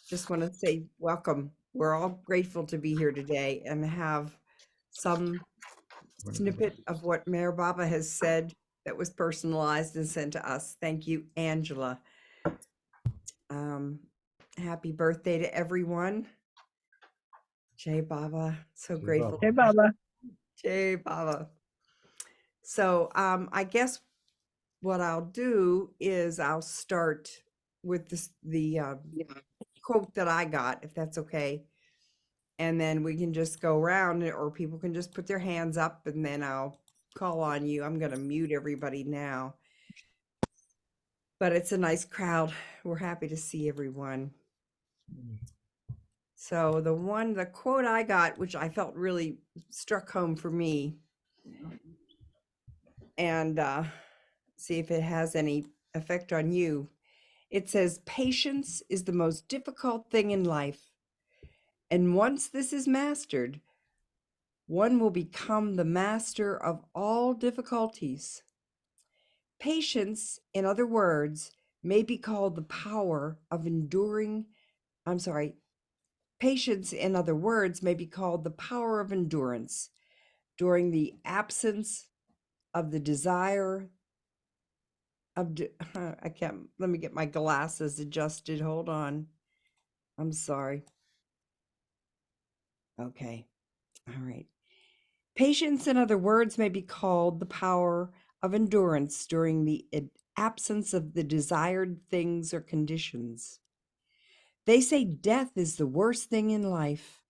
just want to say welcome. We're all grateful to be here today and have some snippet of what Mayor Baba has said that was personalized and sent to us. Thank you, Angela. Um, Happy birthday to everyone. Jay Baba, so grateful. Hey, Baba. Jay Baba. So I guess what I'll do is I'll start with the quote that I got, if that's okay. And then we can just go around, or people can just put their hands up, and then I'll call on you. I'm going to mute everybody now. But it's a nice crowd. We're happy to see everyone. So the quote I got, which I felt really struck home for me, and see if it has any effect on you. It says, patience is the most difficult thing in life. And once this is mastered, one will become the master of all difficulties. Patience, in other words, may be called the power of enduring. Patience, in other words, may be called the power of endurance during the absence of the desire of, I can't, let me get my glasses adjusted. Hold on. I'm sorry. Okay. All right. Patience, in other words, may be called the power of endurance during the absence of the desired things or conditions. They say death is the worst thing in life,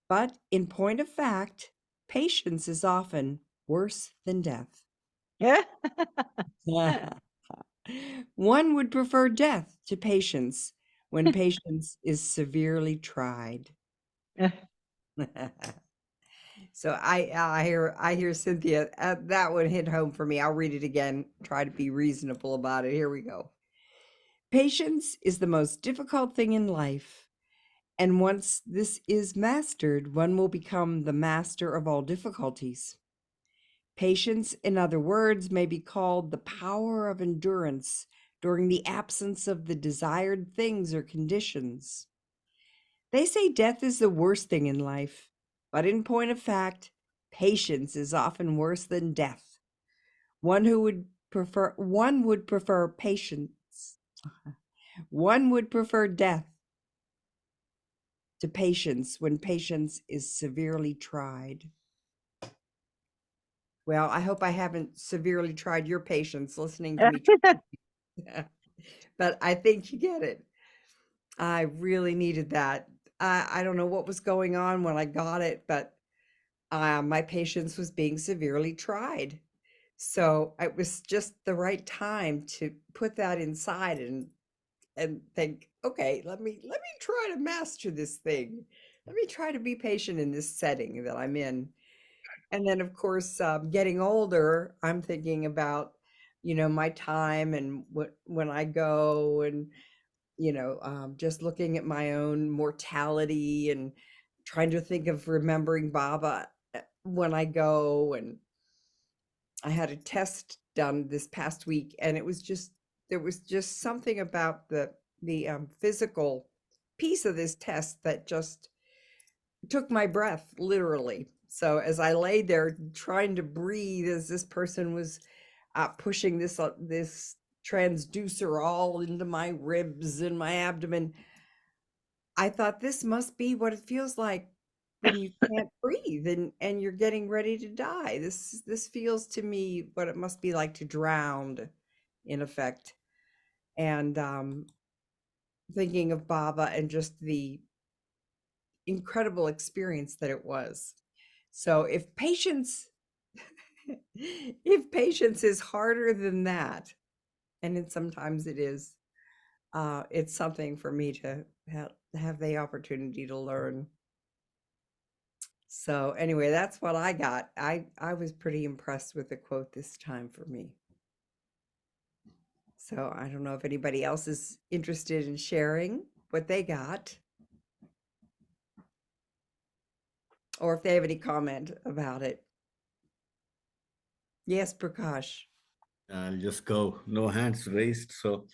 but in point of fact, patience is often worse than death. Yeah. One would prefer death to patience when patience is severely tried. So I hear Cynthia, that one hit home for me. I'll read it again, try to be reasonable about it. Here we go. Patience is the most difficult thing in life, and once this is mastered, one will become the master of all difficulties. Patience, in other words, may be called the power of endurance during the absence of the desired things or conditions. They say death is the worst thing in life, but in point of fact, patience is often worse than death. One would prefer patience. One would prefer death to patience when patience is severely tried. Well, I hope I haven't severely tried your patience listening to me. But I think you get it. I really needed that. I don't know what was going on when I got it, but my patience was being severely tried. So it was just the right time to put that inside and think, okay, let me try to master this thing. Let me try to be patient in this setting that I'm in. And then, of course, getting older, I'm thinking about, my time and when I go and, just looking at my own mortality and trying to think of remembering Baba when I go. And I had a test done this past week, and there was just something about the physical piece of this test that just took my breath, literally. So as I lay there trying to breathe, as this person was pushing this transducer all into my ribs and my abdomen, I thought, this must be what it feels like when you can't breathe and you're getting ready to die. This feels to me what it must be like to drown, in effect. And thinking of Baba and just the incredible experience that it was. So if patience is harder than that, and sometimes it is, it's something for me to have the opportunity to learn. So anyway, that's what I got. I was pretty impressed with the quote this time for me. So I don't know if anybody else is interested in sharing what they got, or if they have any comment about it. Yes, Prakash. I'll just go. No hands raised. So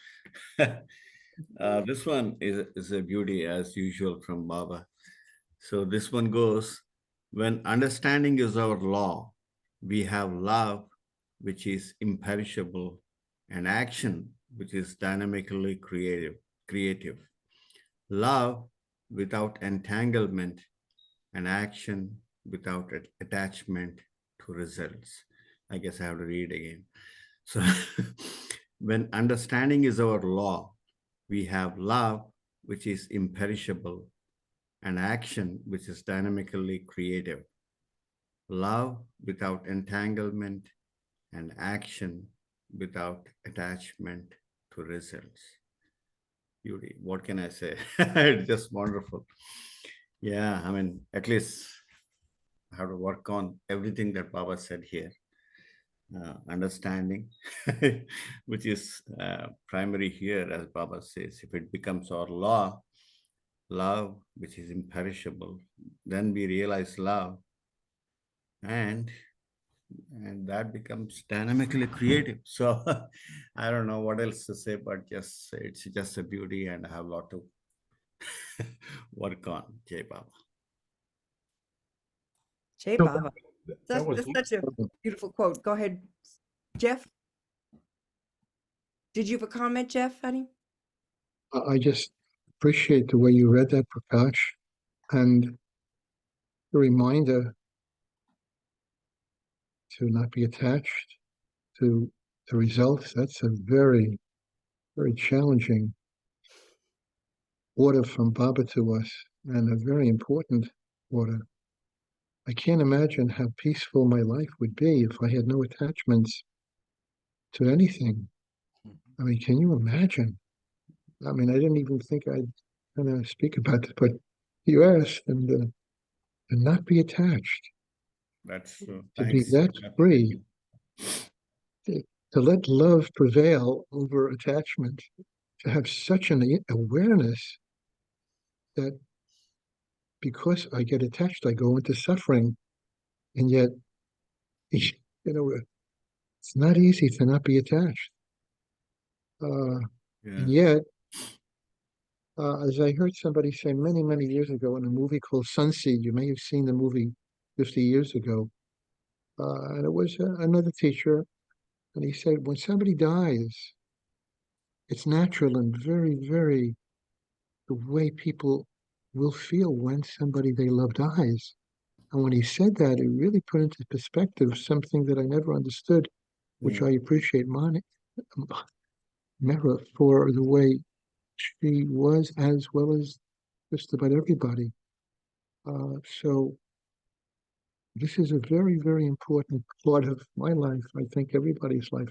This one is a beauty as usual from Baba. So this one goes, when understanding is our law, we have love, which is imperishable, and action, which is dynamically creative. Love without entanglement, and action without attachment to results. I guess I have to read again. So, when understanding is our law, we have love, which is imperishable, and action, which is dynamically creative. Love without entanglement, and action without attachment to results. Beauty. What can I say? It's just wonderful. Yeah, I mean, at least I have to work on everything that Baba said here. Understanding, which is primary here, as Baba says. If it becomes our law, love, which is imperishable, then we realize love, and and that becomes dynamically creative. So I don't know what else to say, but just it's just a beauty, and I have a lot to work on. Jay Baba. Jay No, Baba. that was That's such a wonderful. beautiful quote. Go ahead, Jeff. Did you have a comment, Jeff, honey? I just appreciate the way you read that, Prakash, and the reminder to not be attached to the results. That's a very, very challenging order from Baba to us, and a very important order. I can't imagine how peaceful my life would be if I had no attachments to anything. I mean, can you imagine? I mean, I didn't even think I'd kind of speak about this, but you asked, and not be attached, That's true. to be Thanks. that free, to let love prevail over attachment, to have such an awareness that because I get attached, I go into suffering, and yet, you know, it's not easy to not be attached. Uh, Yeah. and yet, as I heard somebody say many, many years ago in a movie called Sunseed, you may have seen the movie 50 years ago, and it was another teacher, and he said, when somebody dies, it's natural and very, very the way people will feel when somebody they love dies. And when he said that, it really put into perspective something that I never understood, which Mm. I appreciate Mara for the way she was, as well as just about everybody. So this is a very, very important part of my life. I think everybody's life.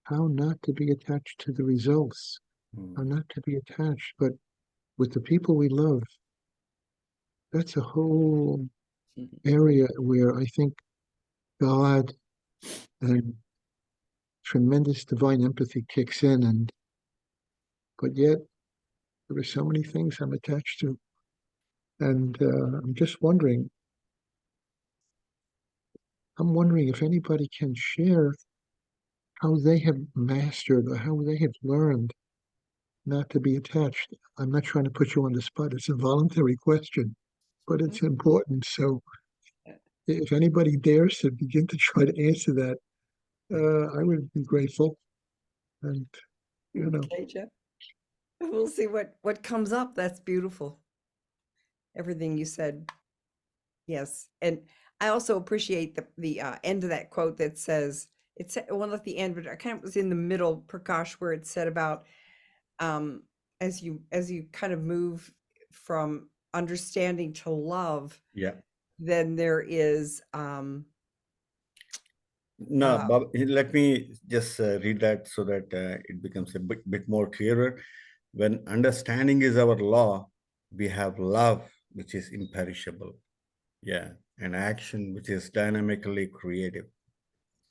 How not to be attached to the results, how Mm. not to be attached, but with the people we love. That's a whole area where I think God and tremendous divine empathy kicks in, and but yet there are so many things I'm attached to, and I'm just wondering. I'm wondering if anybody can share how they have mastered or how they have learned not to be attached. I'm not trying to put you on the spot. It's a voluntary question, but it's important. So if anybody dares to begin to try to answer that, I would be grateful. And you know, Okay, Jeff. We'll see what comes up. That's beautiful. Everything you said. Yes. And I also appreciate the end of that quote that says it said, well, not the end, but I kind of was in the middle, Prakash, where it said about um as you kind of move from understanding to love, Yeah. then there is No, uh Bob, let me just read that so that it becomes a bit more clearer. When understanding is our law, we have love, which is imperishable. Yeah. And action, which is dynamically creative.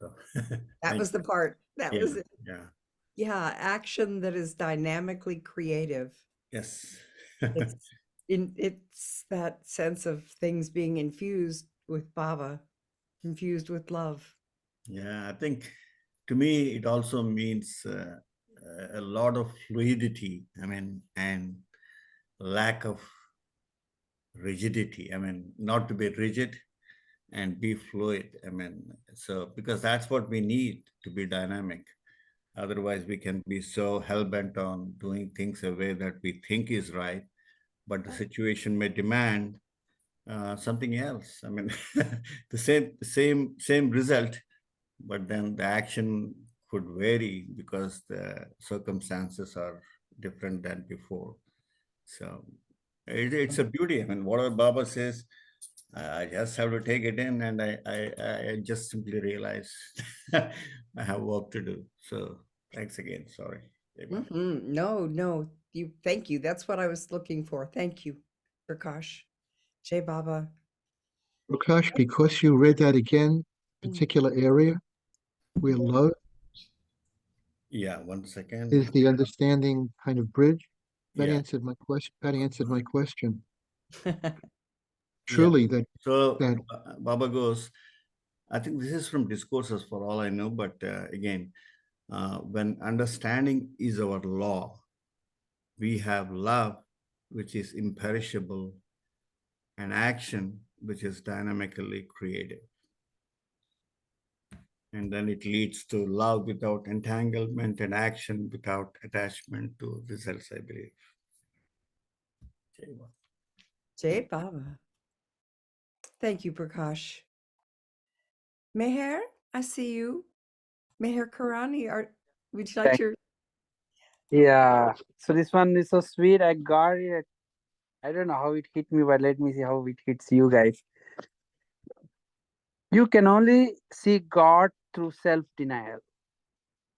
So that thank was the part. That you. was it. Yeah. Yeah. Yeah, action that is dynamically creative. Yes. It's that sense of things being infused with bhava, infused with love. Yeah. I think to me, it also means a lot of fluidity, and lack of rigidity. Not to be rigid and be fluid. So because that's what we need to be dynamic. Otherwise, we can be so hell bent on doing things a way that we think is right, but the situation may demand something else. The same result, but then the action could vary because the circumstances are different than before. So it's a beauty. Whatever Baba says, I just have to take it in, and I just simply realize I have work to do. So thanks again. Sorry. Jai Baba. No, no, thank you. That's what I was looking for. Thank you, Prakash. Jai Baba. Prakash, because you read that again, particular area where love Yeah, 1 second. is the understanding kind of bridge, that Yeah, answered my question. That answered my question. yeah. Truly, that So that Baba goes, I think this is from discourses for all I know, but again, when understanding is our law, we have love, which is imperishable, and action, which is dynamically creative. And then it leads to love without entanglement and action without attachment to results, I believe. Jai Baba. Jai Baba. Thank you, Prakash. Meher, I see you. Meher Karani, would you like Thank to? Yeah. So this one is so sweet. I got it. I don't know how it hit me, but let me see how it hits you guys. You can only see God through self-denial.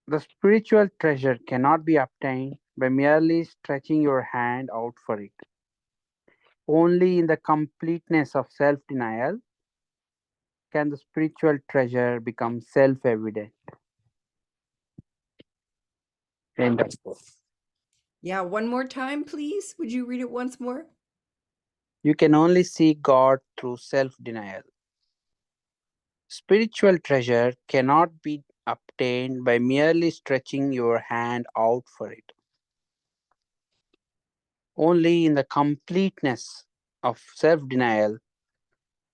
The spiritual treasure cannot be obtained by merely stretching your hand out for it. Only in the completeness of self-denial can the spiritual treasure become self-evident. End of quote. Yeah, one more time, please. Would you read it once more? You can only see God through self-denial. Spiritual treasure cannot be obtained by merely stretching your hand out for it. Only in the completeness of self denial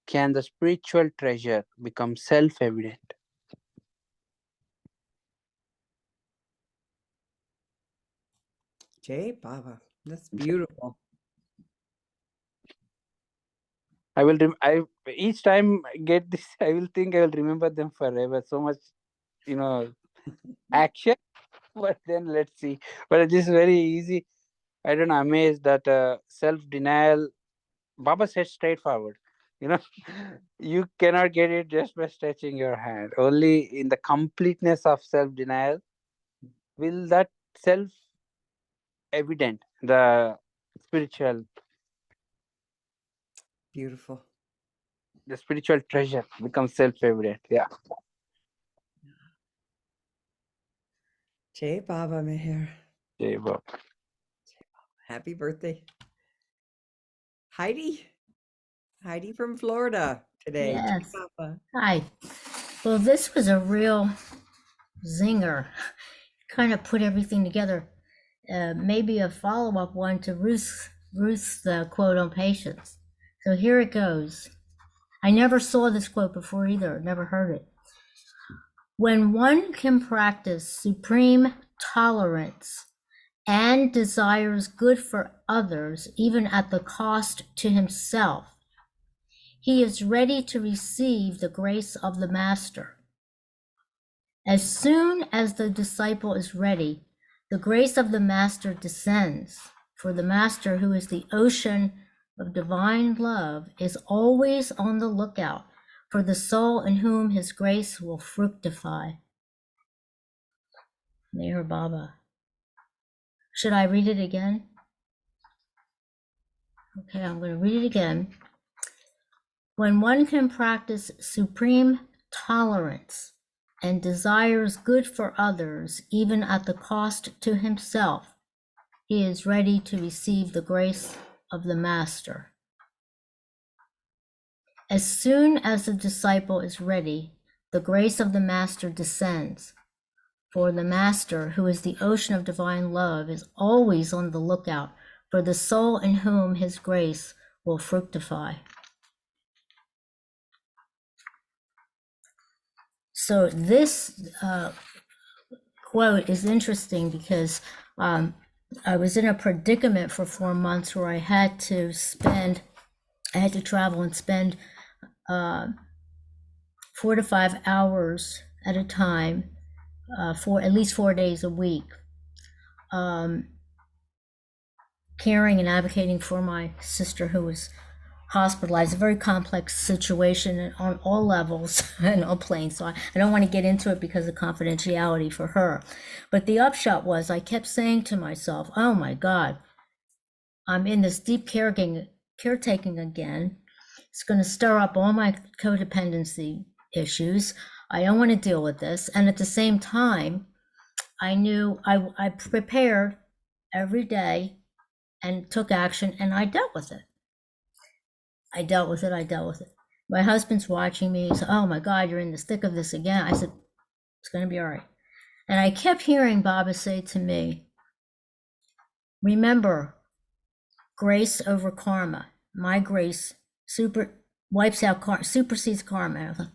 can the spiritual treasure become self evident. Jai Baba. That's beautiful. I each time I get this, I will think I will remember them forever. So much, action. But then let's see. But it is very easy. I don't know, amazed that self denial. Baba said straightforward. You know, you cannot get it just by stretching your hand. Only in the completeness of self denial will that self evident, the spiritual, Beautiful. the spiritual treasure becomes self evident. Yeah. Jai Baba, Meher. Jai Baba. Happy birthday. Heidi. Heidi from Florida today. Jai Yes. Baba. Hi. Well, this was a real zinger. Kind of put everything together. Maybe a follow-up one to Ruth's quote on patience. So here it goes. I never saw this quote before either. Never heard it. When one can practice supreme tolerance and desires good for others, even at the cost to himself, he is ready to receive the grace of the master. As soon as the disciple is ready, the grace of the master descends, for the master, who is the ocean of divine love, is always on the lookout for the soul in whom his grace will fructify. Meher Baba. Should I read it again? Okay, I'm going to read it again. When one can practice supreme tolerance and desires good for others, even at the cost to himself, he is ready to receive the grace of the master. As soon as the disciple is ready, the grace of the master descends, For the Master, who is the ocean of divine love, is always on the lookout for the soul in whom his grace will fructify. So this quote is interesting because I was in a predicament for 4 months where I had to travel and spend 4 to 5 hours at a time for at least 4 days a week, caring and advocating for my sister who was hospitalized. A very complex situation on all levels and all planes. So I don't want to get into it because of confidentiality for her. But the upshot was I kept saying to myself, oh my God, I'm in this deep caretaking again. It's going to stir up all my codependency issues. I don't want to deal with this. And at the same time, I knew I prepared every day and took action, and I dealt with it. I dealt with it. My husband's watching me. He said, oh my God, you're in the thick of this again. I said, it's going to be all right. And I kept hearing Baba say to me, remember, grace over karma. My grace wipes out karma, supersedes karma.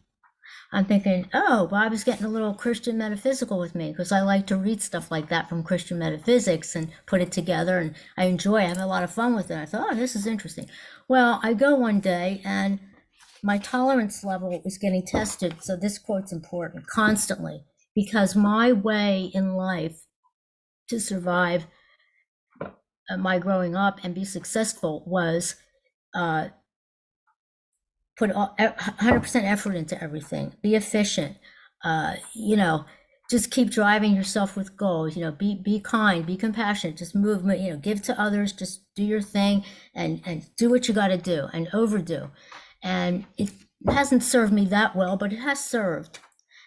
I'm thinking, oh, Baba's getting a little Christian metaphysical with me because I like to read stuff like that from Christian metaphysics and put it together, and I have a lot of fun with it. I thought, oh, this is interesting. Well, I go one day and my tolerance level is getting tested. So this quote's important constantly, because my way in life to survive my growing up and be successful was put 100% effort into everything, be efficient, just keep driving yourself with goals, be kind, be compassionate, just move, give to others, just do your thing and do what you got to do and overdo. And it hasn't served me that well, but it has served.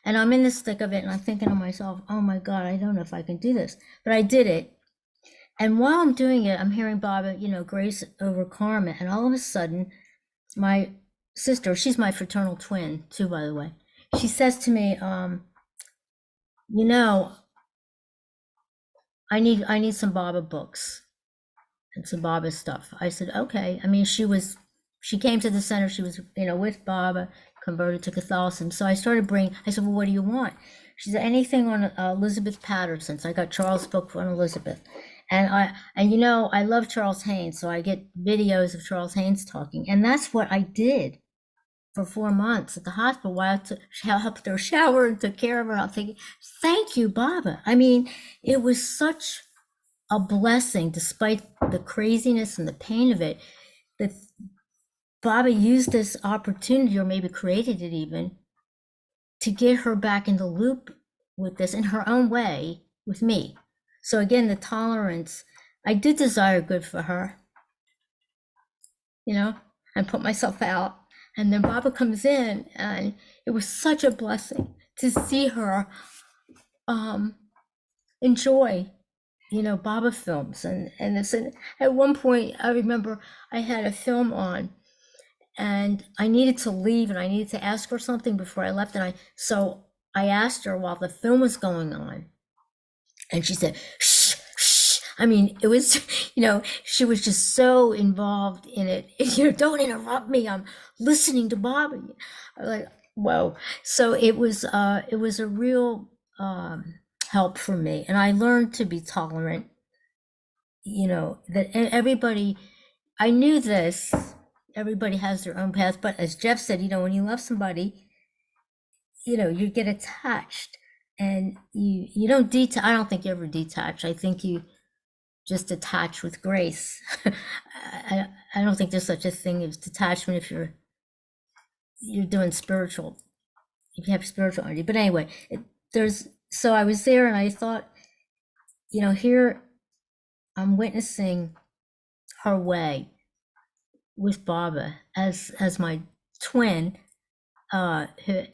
And I'm in the thick of it and I'm thinking to myself, oh my God, I don't know if I can do this, but I did it. And while I'm doing it, I'm hearing Baba, grace over karma. And all of a sudden, my sister, she's my fraternal twin too, by the way, she says to me, I need some Baba books and some Baba stuff. I said, okay. I mean, she came to the center, she was, with Baba, converted to Catholicism. So I said, well, what do you want? She said, anything on Elizabeth Patterson. So I got Charles' book on Elizabeth. And I love Charles Haynes. So I get videos of Charles Haynes talking. And that's what I did for 4 months at the hospital while I helped her shower and took care of her. I'm thinking, thank you, Baba. I mean, it was such a blessing, despite the craziness and the pain of it, that Baba used this opportunity, or maybe created it even, to get her back in the loop with this in her own way with me. So again, the tolerance, I did desire good for her, and put myself out. And then Baba comes in, and it was such a blessing to see her enjoy, Baba films. And at one point, I remember I had a film on, and I needed to leave, and I needed to ask her something before I left. So I asked her while the film was going on, and she said, shh, shh. I mean, it was, she was just so involved in it. Don't interrupt me. I'm listening to Baba. I was like, whoa. So it was a real help for me. And I learned to be tolerant, that everybody, I knew this, everybody has their own path. But as Jeff said, when you love somebody, you get attached. And you don't I don't think you ever detach. I think you just attach with grace. I don't think there's such a thing as detachment if you're doing spiritual, if you have spiritual energy. But anyway, so I was there and I thought, here I'm witnessing her way with Baba as my twin, who,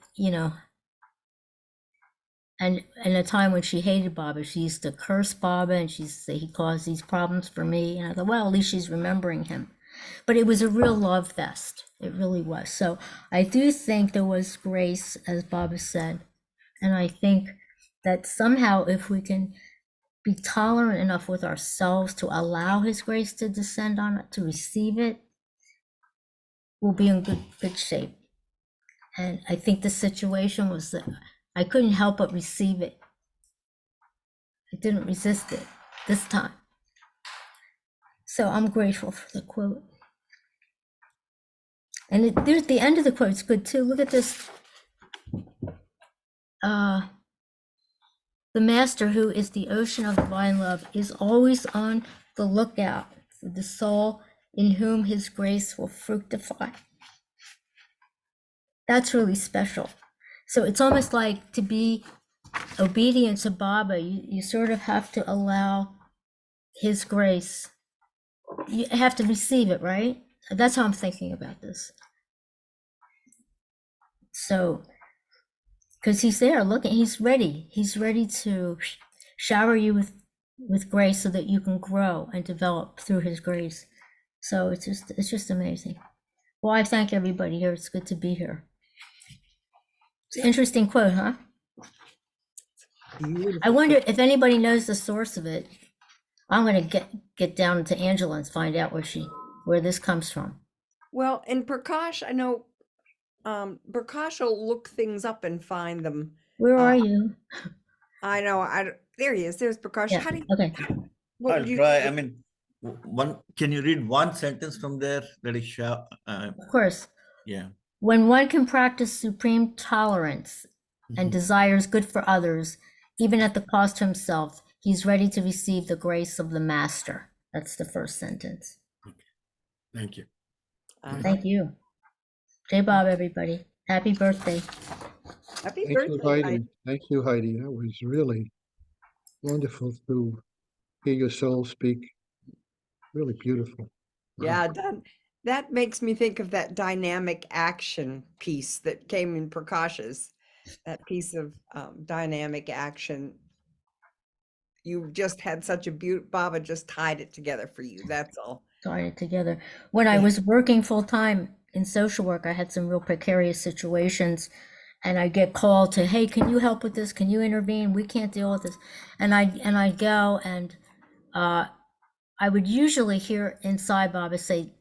and in a time when she hated Baba, she used to curse Baba, and she used to say he caused these problems for me. And I thought, well, at least she's remembering him. But it was a real love fest. It really was. So I do think there was grace, as Baba said. And I think that somehow if we can be tolerant enough with ourselves to allow his grace to descend on it, to receive it, we'll be in good shape. And I think the situation was that I couldn't help but receive it. I didn't resist it this time. So I'm grateful for the quote. And there's the end of the quote. It's good too. Look at this. The master, who is the ocean of divine love, is always on the lookout for the soul in whom his grace will fructify. That's really special. So it's almost like to be obedient to Baba, you sort of have to allow his grace. You have to receive it, right? That's how I'm thinking about this. So, because he's there looking, he's ready to shower you with grace so that you can grow and develop through his grace. So it's just amazing. Well, I thank everybody here. It's good to be here. It's an interesting quote, huh? Beautiful. I wonder if anybody knows the source of it. I'm going to get down to Angela and find out where this comes from. Well, in Prakash, I know Prakash will look things up and find them. Where are you? I know. There he is. There's Prakash. Yeah, How do you? okay. What I'll would you? try. I mean, can you read one sentence from there? That is, Of course. yeah. When one can practice supreme tolerance and desires good for others, even at the cost to himself, he's ready to receive the grace of the master. That's the first sentence. Thank you. Thank you. Jai Bob, everybody. Happy birthday. Happy Thank you, birthday, Heidi. Heidi. Thank you, Heidi. That was really wonderful to hear your soul speak. Really beautiful. Yeah, that makes me think of that dynamic action piece that came in Prakash's. That piece of dynamic action. You just had such a Baba just tied it together for you. That's all. Tied it together. When I was working full time in social work, I had some real precarious situations, and I get called to, hey, can you help with this? Can you intervene? We can't deal with this. And I'd go, and I would usually hear inside Baba say,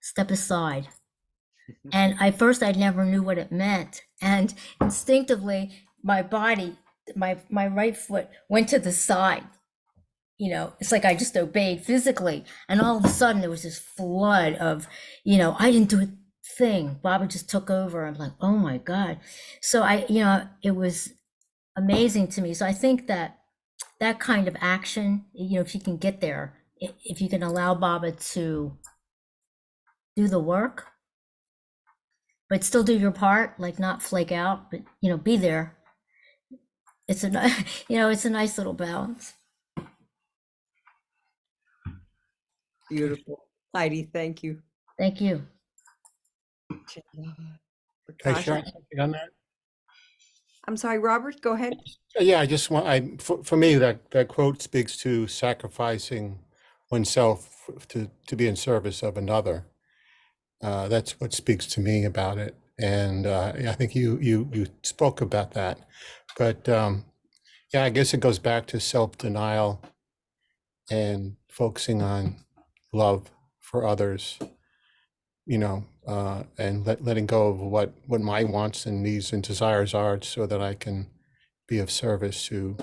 step aside. And I never knew what it meant. And instinctively, my body, my right foot went to the side. It's like I just obeyed physically. And all of a sudden there was this flood of, I didn't do a thing. Baba just took over. I'm like, oh my God. So it was amazing to me. So I think that kind of action, if you can get there, if you can allow Baba to do the work, but still do your part, like not flake out, but be there. It's a it's a nice little balance. Beautiful. Heidi, thank you. Thank you. Can I share something on that? I'm sorry, Robert, go ahead. Yeah, I just want, for me, that quote speaks to sacrificing oneself to be in service of another. That's what speaks to me about it. And I think you spoke about that. But yeah, I guess it goes back to self-denial and focusing on love for others, and letting go of what my wants and needs and desires are, so that I can be of service to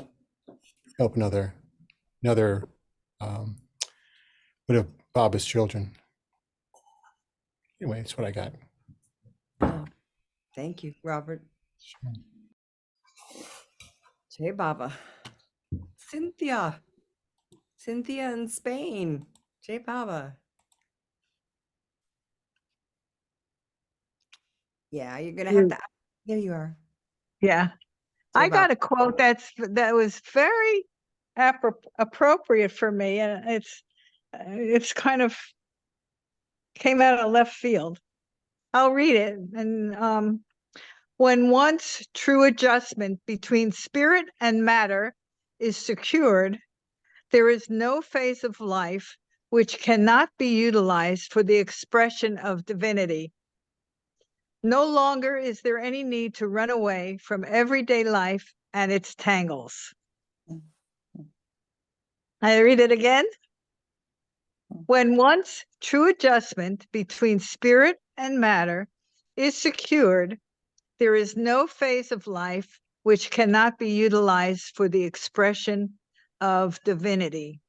help another one of Baba's children. Anyway, that's what I got. Oh, thank you, Robert. Sure. Jai Baba. Cynthia in Spain. Jai Baba. Yeah, you're gonna have to. There you are. Yeah. Jai I got Baba. a quote that was very appropriate for me, and it's kind of came out of left field. I'll read it. And when once true adjustment between spirit and matter is secured, there is no phase of life which cannot be utilized for the expression of divinity. No longer is there any need to run away from everyday life and its tangles. I read it again. When once true adjustment between spirit and matter is secured, there is no phase of life which cannot be utilized for the expression of divinity.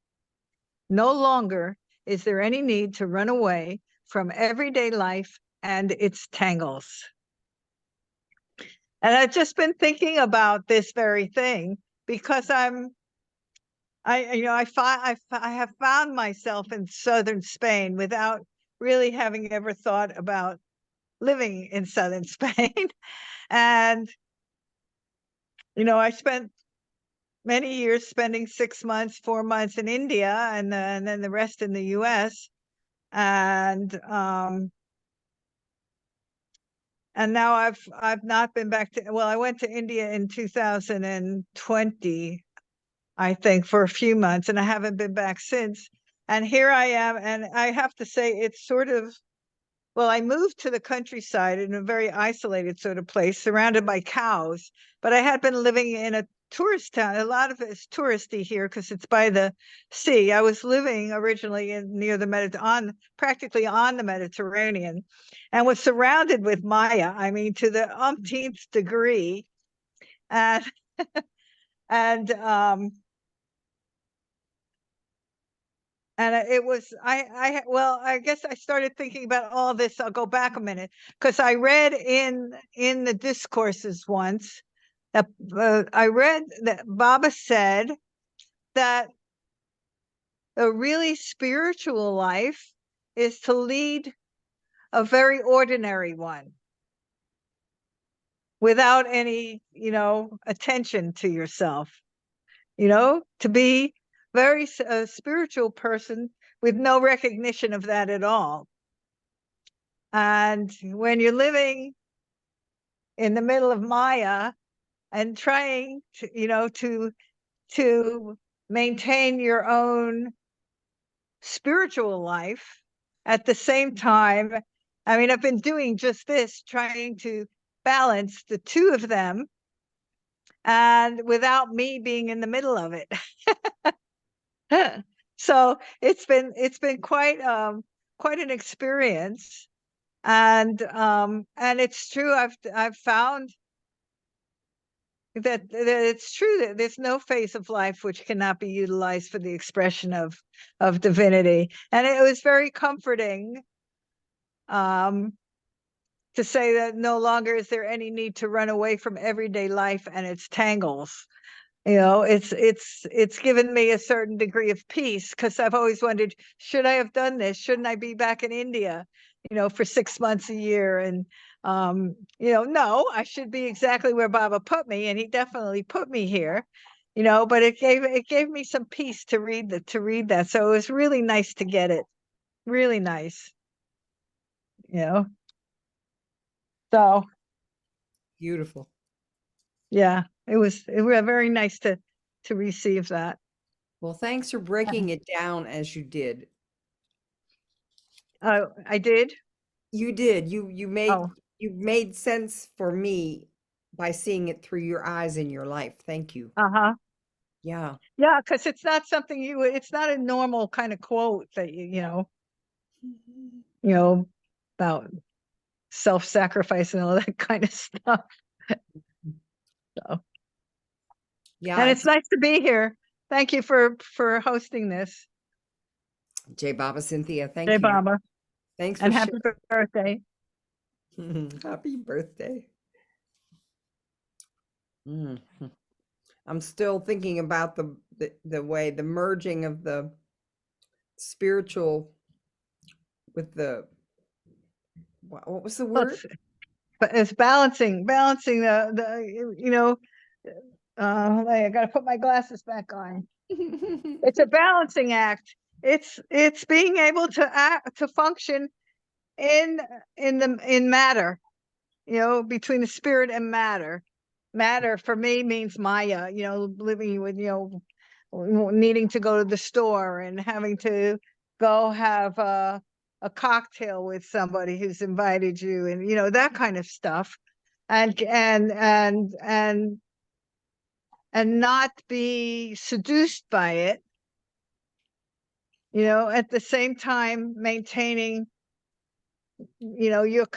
No longer is there any need to run away from everyday life and its tangles. And I've just been thinking about this very thing because I have found myself in southern Spain without really having ever thought about living in southern Spain. And, I spent many years spending 6 months, 4 months in India, and then the rest in the US. And now I've not been back to, well, I went to India in 2020, I think, for a few months, and I haven't been back since. And here I am, and I have to say it's sort of, well, I moved to the countryside in a very isolated sort of place, surrounded by cows, but I had been living in a tourist town. A lot of it's touristy here because it's by the sea. I was living originally near the practically on the Mediterranean, and was surrounded with Maya. I mean, to the umpteenth degree, and and it was, well, I guess I started thinking about all this. I'll go back a minute because I read in the discourses once that I read that Baba said that a really spiritual life is to lead a very ordinary one without any, attention to yourself, to be a spiritual person with no recognition of that at all. And when you're living in the middle of Maya and trying to, to maintain your own spiritual life at the same time, I mean, I've been doing just this, trying to balance the two of them, and without me being in the middle of it. So it's been quite an experience, and it's true. I've found that it's true that there's no phase of life which cannot be utilized for the expression of divinity, and it was very comforting to say that no longer is there any need to run away from everyday life and its tangles. It's given me a certain degree of peace, because I've always wondered, should I have done this? Shouldn't I be back in India, for 6 months a year? And, no, I should be exactly where Baba put me. And he definitely put me here, but it gave me some peace to read that. So it was really nice to get it. Really nice. So Beautiful. yeah, it was very nice to receive that. Well, thanks for breaking it down as you did. I did. You did. You made Oh. you made sense for me by seeing it through your eyes in your life. Thank you. Uh-huh. Yeah. Yeah, because it's not something it's not a normal kind of quote that about self-sacrifice and all that kind of stuff. So, Yeah. and it's nice to be here. Thank you for hosting this. Jai Baba, Cynthia, thank Jai you. Baba. Thanks And for happy birthday. Happy birthday. Mhm. I'm still thinking about the way the merging of the spiritual with the what was the word? But it's balancing I gotta put my glasses back on. It's a balancing act. It's being able to function in matter, between the spirit and matter. Matter for me means Maya, living with, needing to go to the store and having to go have a cocktail with somebody who's invited you, and that kind of stuff. And and not be seduced by it, at the same time maintaining, your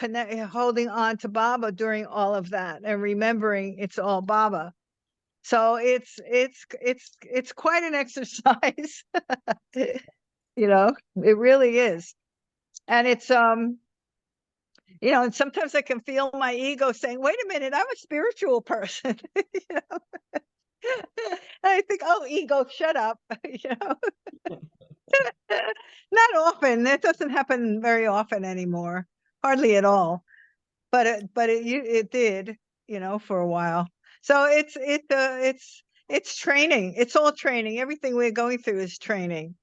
holding on to Baba during all of that and remembering it's all Baba. So it's quite an exercise. It really is. And it's and sometimes I can feel my ego saying, wait a minute, I'm a spiritual person. And I think, oh, ego, shut up. Not often. That doesn't happen very often anymore. Hardly at all. But it did, for a while. So it's training. It's all training. Everything we're going through is training.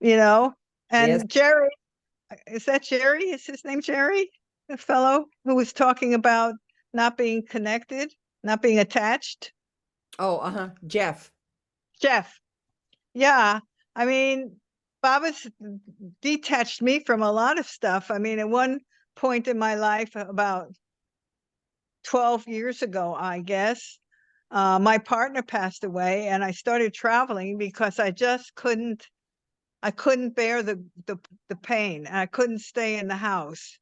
Yes. And Jerry, is that Jerry? Is his name Jerry? The fellow who was talking about not being connected, not being attached. Oh, Jeff. Jeff. Yeah. I mean, Baba's detached me from a lot of stuff. I mean, at one point in my life, about 12 years ago, I guess, my partner passed away, and I started traveling because I just couldn't bear the pain. I couldn't stay in the house.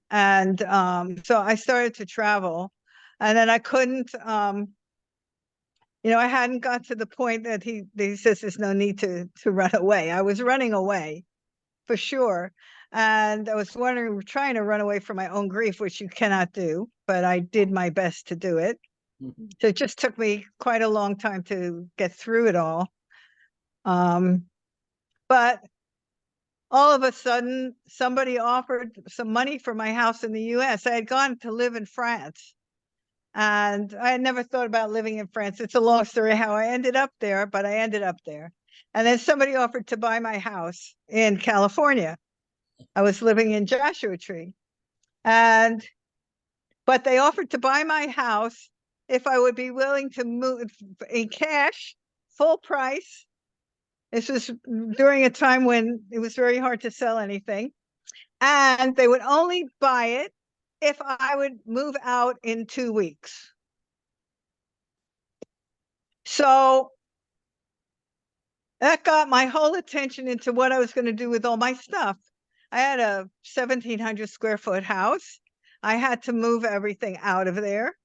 And so I started to travel, and then I couldn't, I hadn't got to the point that he says there's no need to run away. I was running away for sure. And I was trying to run away from my own grief, which you cannot do, but I did my best to do it. So it just took me quite a long time to get through it all. But all of a sudden, somebody offered some money for my house in the US. I had gone to live in France, and I had never thought about living in France. It's a long story how I ended up there, but I ended up there. And then somebody offered to buy my house in California. I was living in Joshua Tree. But they offered to buy my house if I would be willing to move in cash, full price. This was during a time when it was very hard to sell anything. And they would only buy it if I would move out in 2 weeks. So that got my whole attention into what I was going to do with all my stuff. I had a 1,700 square foot house. I had to move everything out of there.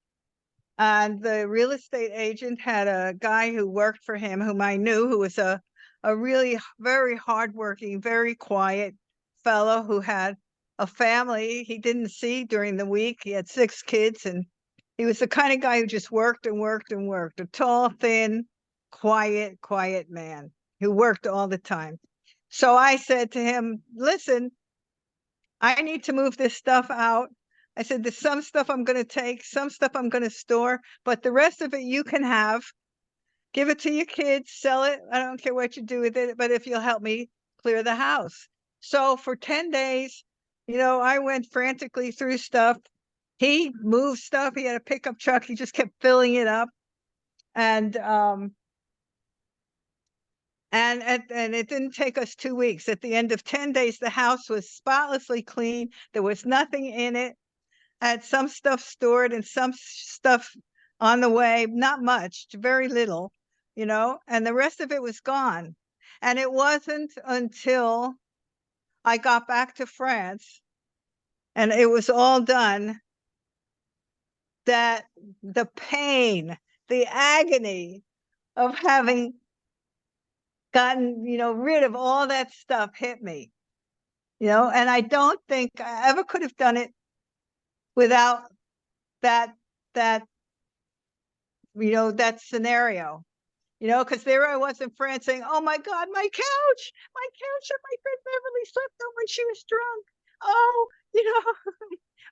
And the real estate agent had a guy who worked for him, whom I knew, who was a really very hardworking, very quiet fellow who had a family he didn't see during the week. He had 6 kids, and he was the kind of guy who just worked and worked and worked. A tall, thin, quiet man who worked all the time. So I said to him, listen, I need to move this stuff out. I said, there's some stuff I'm going to take, some stuff I'm going to store, but the rest of it you can have. Give it to your kids, sell it. I don't care what you do with it, but if you'll help me clear the house. So for 10 days, I went frantically through stuff. He moved stuff. He had a pickup truck. He just kept filling it up. And it didn't take us 2 weeks. At the end of 10 days, the house was spotlessly clean. There was nothing in it. I had some stuff stored and some stuff on the way, not much, very little, and the rest of it was gone. And it wasn't until I got back to France and it was all done that the pain, the agony of having gotten, rid of all that stuff hit me, and I don't think I ever could have done it without that scenario, because there I was in France saying, oh my God, my couch that my friend Beverly slept on when she was drunk. Oh,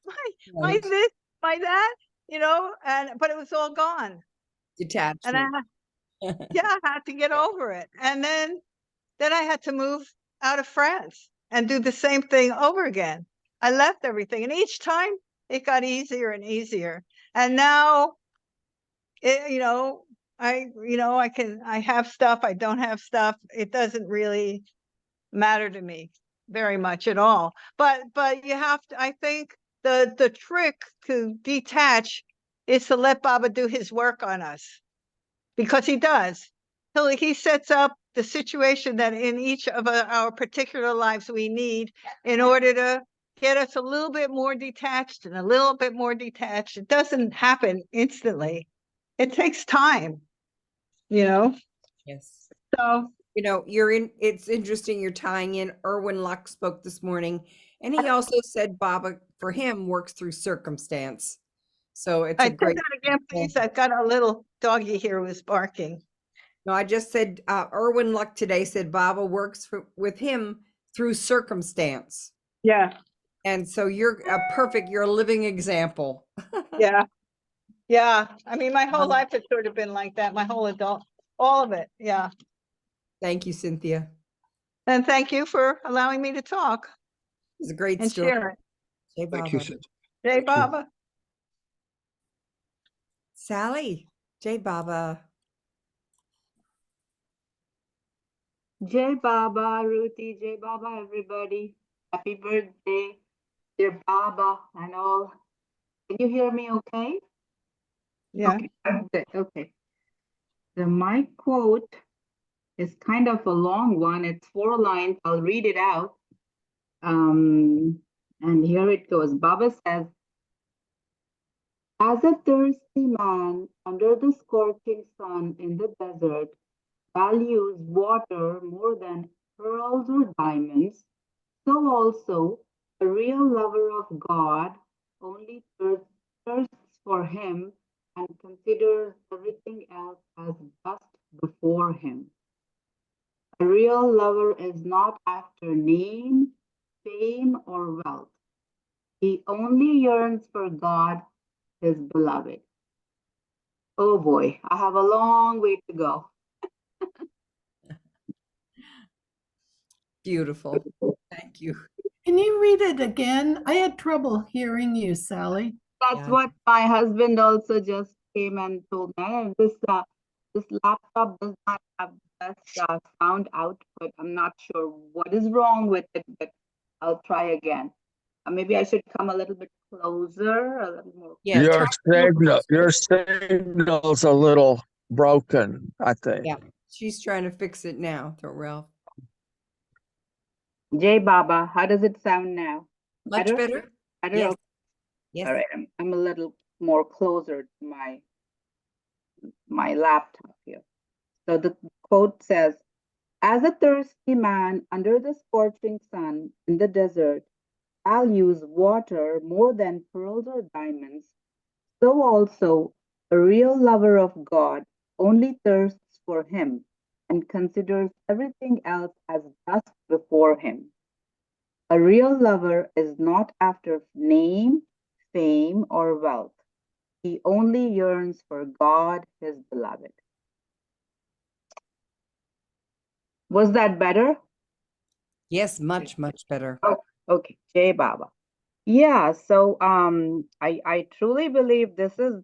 my Right. this, my that, but it was all gone. And Detachment. I had to get over it. And then I had to move out of France and do the same thing over again. I left everything, and each time it got easier and easier. And now, I have stuff, I don't have stuff. It doesn't really matter to me very much at all. But you have to, I think the trick to detach is to let Baba do his work on us. because he does. He sets up the situation that in each of our particular lives we need in order to get us a little bit more detached and a little bit more detached. It doesn't happen instantly. It takes time, you know? Yes. So You know, it's interesting you're tying in Erwin Luck spoke this morning, and he also said Baba, for him, works through circumstance. So it's a say great. that again, please. I've got a little doggy here who's barking. No, I just said Erwin Luck today said Baba works with him through circumstance. Yeah, And so you're you're a living example. yeah, yeah. I mean, my whole Um, life has sort of been like that, my whole all of it. Yeah. Thank you, Cynthia. And thank you for allowing me to talk It's a great and story. share it. Jay Thank you, Baba. Cynthia. Jay Thank you. Baba. Sally, Jay Baba. Jai Baba, Ruthie, Jai Baba, everybody. Happy birthday, dear Baba and all. Can you hear me okay? Yeah. Okay, okay. My quote is kind of a long one. It's 4 lines. I'll read it out. And here it goes. Baba says, as a thirsty man under the scorching sun in the desert values water more than pearls or diamonds, so also a real lover of God only thirsts for him and considers everything else as dust before him. A real lover is not after name, fame, or wealth. He only yearns for God, his beloved. Oh boy, I have a long way to go. Beautiful. Thank you. Can you read it again? I had trouble hearing you, Sally. That's Yeah. what my husband also just came and told me. This laptop does not have the best sound output. I'm not sure what is wrong with it, but I'll try again. Maybe I should come a little bit closer, a little more. Yeah. Your signal's a little broken, I think. Yeah. She's trying to fix it now, Ralph. Jai Baba, how does it sound now? Much better? Better? Yes. Okay. Yes. All right, I'm a little more closer to my laptop here. So the quote says, as a thirsty man under the scorching sun in the desert values water more than pearls or diamonds, so also a real lover of God only thirsts for him and considers everything else as dust before him. A real lover is not after name, fame, or wealth. He only yearns for God, his beloved. Was that better? Yes, much, much better. Oh, okay, Jai Baba. Yeah, so I truly believe this is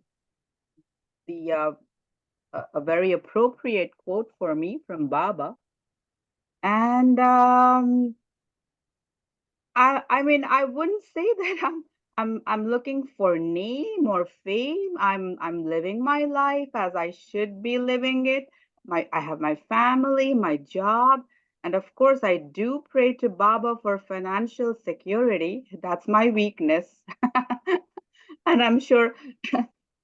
the a very appropriate quote for me from Baba. And I mean, I wouldn't say that I'm looking for name or fame. I'm living my life as I should be living it. I have my family, my job, and of course I do pray to Baba for financial security. That's my weakness. And I'm sure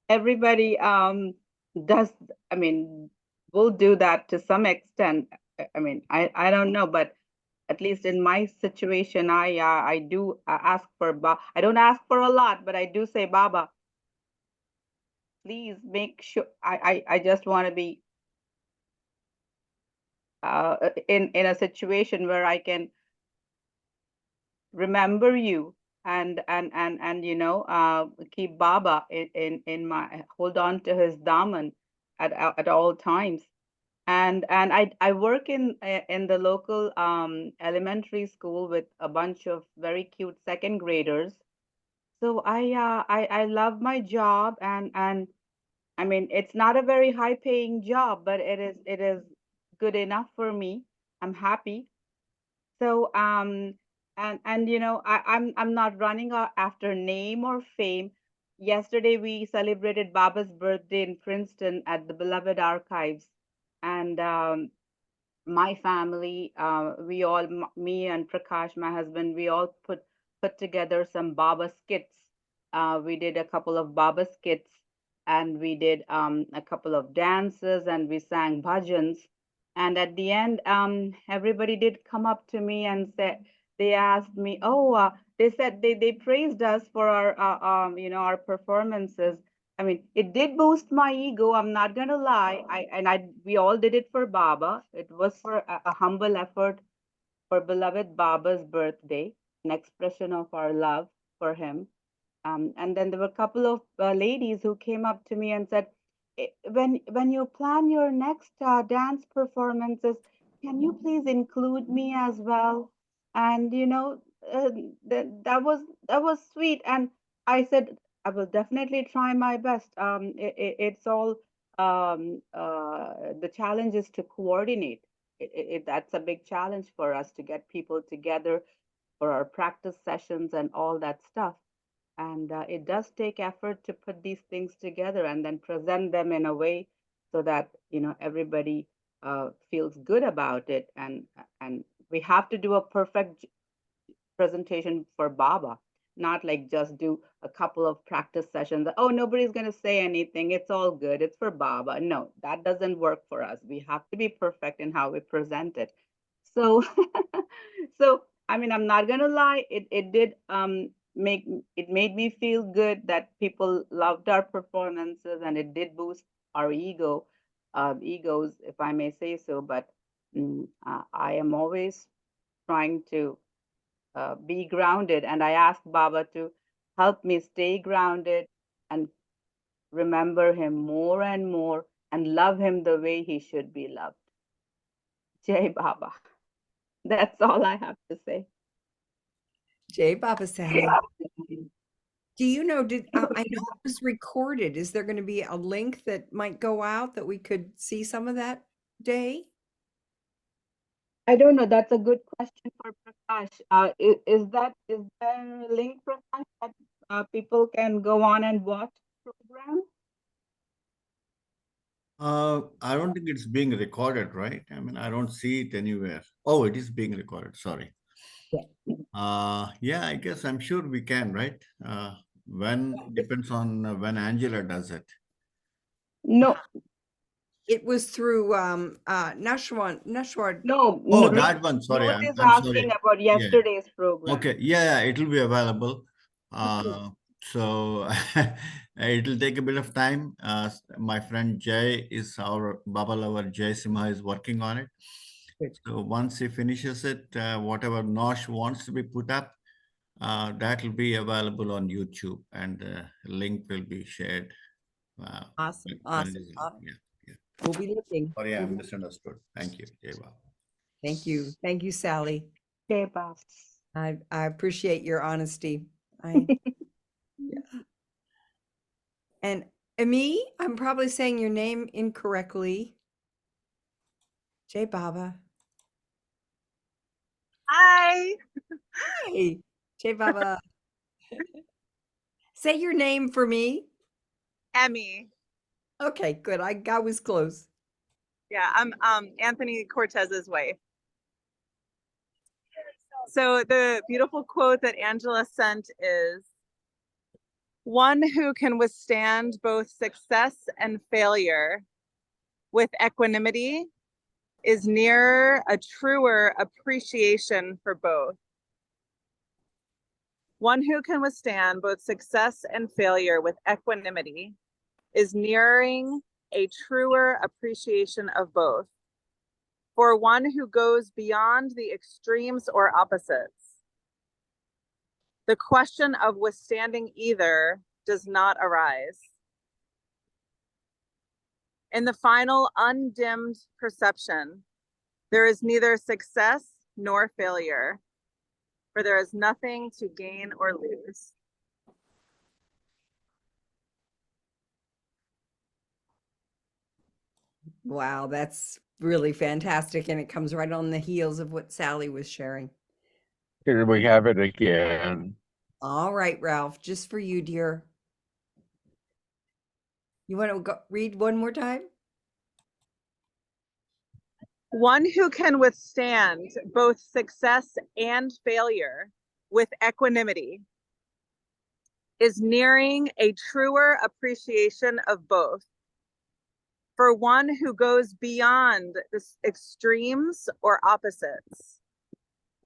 everybody does, I mean, will do that to some extent. I mean, I don't know, but at least in my situation, I do ask for I don't ask for a lot, but I do say, Baba, please make sure I just want to be in a situation where I can remember you and you know keep Baba in my hold on to his daman at all times. And I work in the local elementary school with a bunch of very cute second graders. So I love my job, and I mean it's not a very high paying job, but it is good enough for me. I'm happy. So and you know I'm not running after name or fame. yesterday we celebrated Baba's birthday in Princeton at the Beloved Archives, and my family, we all, me and Prakash, my husband, we all put together some Baba skits. We did a couple of Baba skits, and we did a couple of dances, and we sang bhajans. And at the end, everybody did come up to me and said, they asked me, oh, they said they praised us for our, our performances. I mean, it did boost my ego. I'm not gonna lie. We all did it for Baba. It was for a humble effort for beloved Baba's birthday, an expression of our love for him. And then there were a couple of ladies who came up to me and said, when you plan your next dance performances, can you please include me as well? And that was sweet. And I said, I will definitely try my best. It's all the challenge is to coordinate. That's a big challenge for us to get people together for our practice sessions and all that stuff. And it does take effort to put these things together and then present them in a way so that everybody feels good about it. And we have to do a perfect presentation for Baba, not like just do a couple of practice sessions. Oh, nobody's going to say anything. It's all good. It's for Baba. No, that doesn't work for us. We have to be perfect in how we present it. So, so I mean, I'm not going to lie. It did made me feel good that people loved our performances, and it did boost our egos, if I may say so. But I am always trying to be grounded. And I asked Baba to help me stay grounded and remember him more and more and love him the way he should be loved. Jai Baba. That's all I have to say. Jai Baba Sally. Do you know, I know it was recorded. Is there going to be a link that might go out that we could see some of that day? I don't know. That's a good question for Prakash. Is there a link, Prakash, that people can go on and watch the program? I don't think it's being recorded, right? I mean, I don't see it anywhere. Oh, it is being recorded. Sorry. Yeah, I guess I'm sure we can, right? When depends on when Angela does it. No. It was through Nashwar. No. Oh, that one. Sorry, Ruth is I'm asking sorry. about yesterday's program. Okay, yeah, it'll be available. So it'll take a bit of time. My friend Jay is our Baba lover. Jay Simha is working on it. Good. So once he finishes it, whatever Nosh wants to be put up, that will be available on YouTube, and the link will be shared. Awesome. when it Awesome. is- Yeah. We'll be looking. Sorry, I misunderstood. Thank you, Jay Baba. Thank you. Thank you, Sally. Jai Baba. I appreciate your honesty. Yeah. And Ami, I'm probably saying your name incorrectly. Jai Baba. Hi. Hey, Jai Baba. Say your name for me. Emmy. Okay, good. I was close. Yeah, I'm Anthony Cortez's wife. So the beautiful quote that Angela sent is, one who can withstand both success and failure with equanimity is nearer a truer appreciation for both. One who can withstand both success and failure with equanimity is nearing a truer appreciation of both. For one who goes beyond the extremes or opposites, the question of withstanding either does not arise. In the final undimmed perception, there is neither success nor failure, for there is nothing to gain or lose. Wow, that's really fantastic. And it comes right on the heels of what Sally was sharing. Here we have it again. All right, Ralph, just for you, dear. You want to go read one more time? One who can withstand both success and failure with equanimity is nearing a truer appreciation of both. For one who goes beyond the extremes or opposites,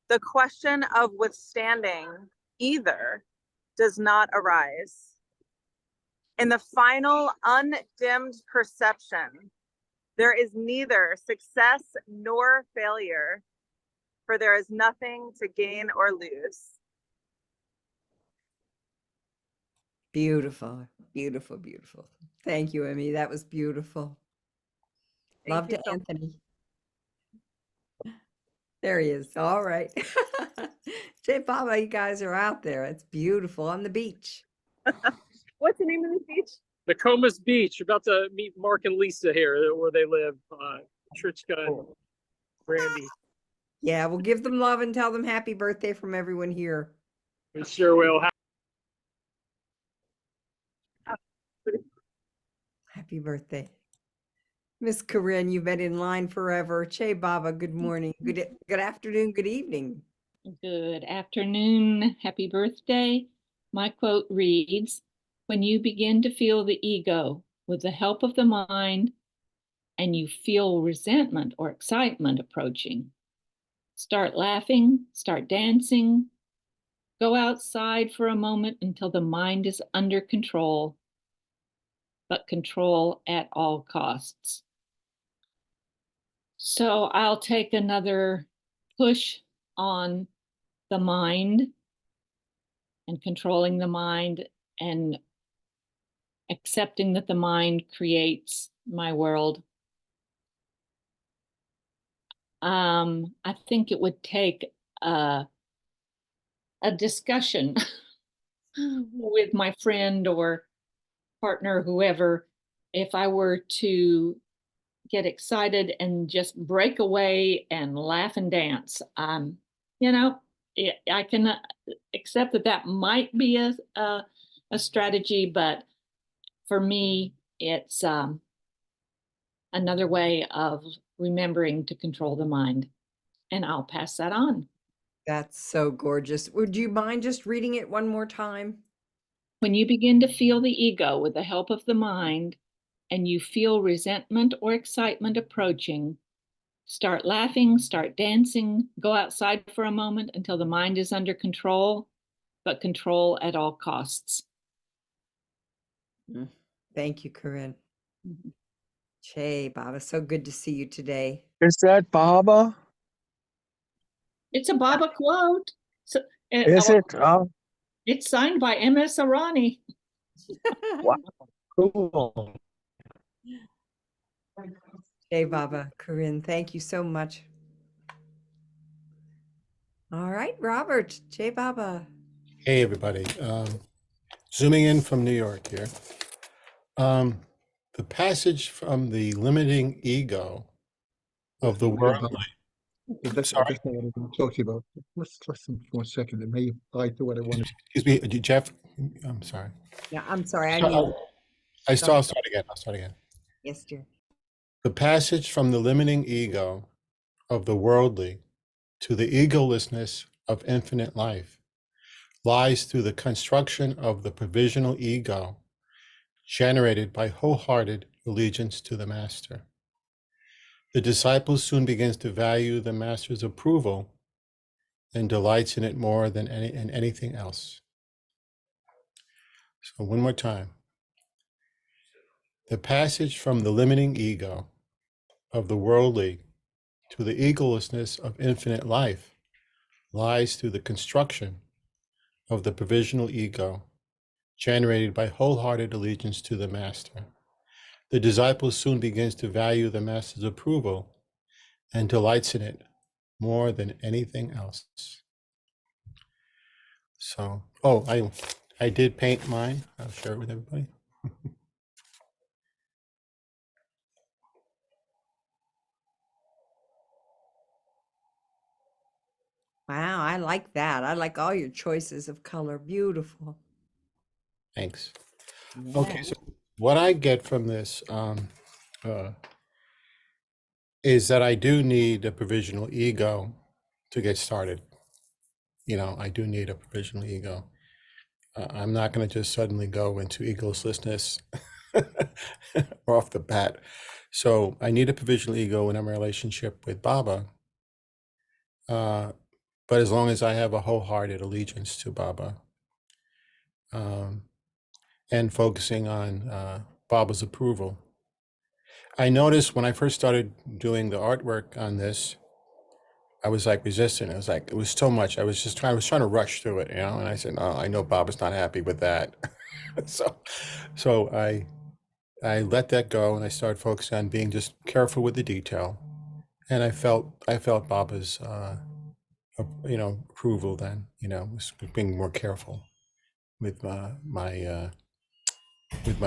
the question of withstanding either does not arise. In the final undimmed perception, there is neither success nor failure, for there is nothing to gain or lose. Beautiful, beautiful, beautiful. Thank you, Emmy. That was beautiful. Love to Anthony. There he is. All right. Jay Baba, you guys are out there. It's beautiful on the beach. What's the name of the beach? Nokomis Beach. About to meet Mark and Lisa here where they live. Trichka and Randy. Yeah, we'll give them love and tell them happy birthday from everyone here. We sure will. Happy birthday. Miss Corinne, you've been in line forever. Che Baba, good morning. Good afternoon, good evening. Good afternoon. Happy birthday. My quote reads, when you begin to feel the ego with the help of the mind and you feel resentment or excitement approaching, start laughing, start dancing, go outside for a moment until the mind is under control, but control at all costs. So I'll take another push on the mind and controlling the mind and accepting that the mind creates my world. I think it would take a discussion with my friend or partner, whoever, if I were to get excited and just break away and laugh and dance. You know, I can accept that that might be a strategy, but for me, it's another way of remembering to control the mind. And I'll pass that on. That's so gorgeous. Would you mind just reading it one more time? When you begin to feel the ego with the help of the mind, and you feel resentment or excitement approaching, start laughing, start dancing, go outside for a moment until the mind is under control, but control at all costs. Thank you, Corinne. Che Baba, so good to see you today. Is that Baba? It's a Baba quote. So, Is it? It's signed by M.S. Arani. Wow, cool. Hey, Baba, Corinne, thank you so much. All right, Robert, Jay Baba. Hey, everybody. Zooming in from New York here. The passage from the limiting ego of the worldly. That's not what I'm going to talk to you about. Let's listen for 1 second. It may apply to what I wanted. Excuse me, Jeff. I'm sorry. Yeah, I'm sorry. I'll start again. Yes, dear. The passage from the limiting ego of the worldly to the egolessness of infinite life lies through the construction of the provisional ego generated by wholehearted allegiance to the master. The disciple soon begins to value the master's approval and delights in it more than anything else. So one more time. The passage from the limiting ego of the worldly to the egolessness of infinite life lies through the construction of the provisional ego generated by wholehearted allegiance to the master. The disciple soon begins to value the master's approval and delights in it more than anything else. So, I did paint mine. I'll share it with everybody. Wow, I like that. I like all your choices of color. Beautiful. Thanks. Yeah. Okay, so what I get from this is that I do need a provisional ego to get started. You know, I do need a provisional ego. I'm not going to just suddenly go into egolessness off the bat. So I need a provisional ego in a relationship with Baba. But as long as I have a wholehearted allegiance to Baba, and focusing on Baba's approval. I noticed when I first started doing the artwork on this, I was like resistant. It was like, it was so much. I was trying to rush through it, you know? And I said, no, I know Baba's not happy with that. so I let that go and I started focusing on being just careful with the detail. And I felt Baba's, approval then, was being more careful with my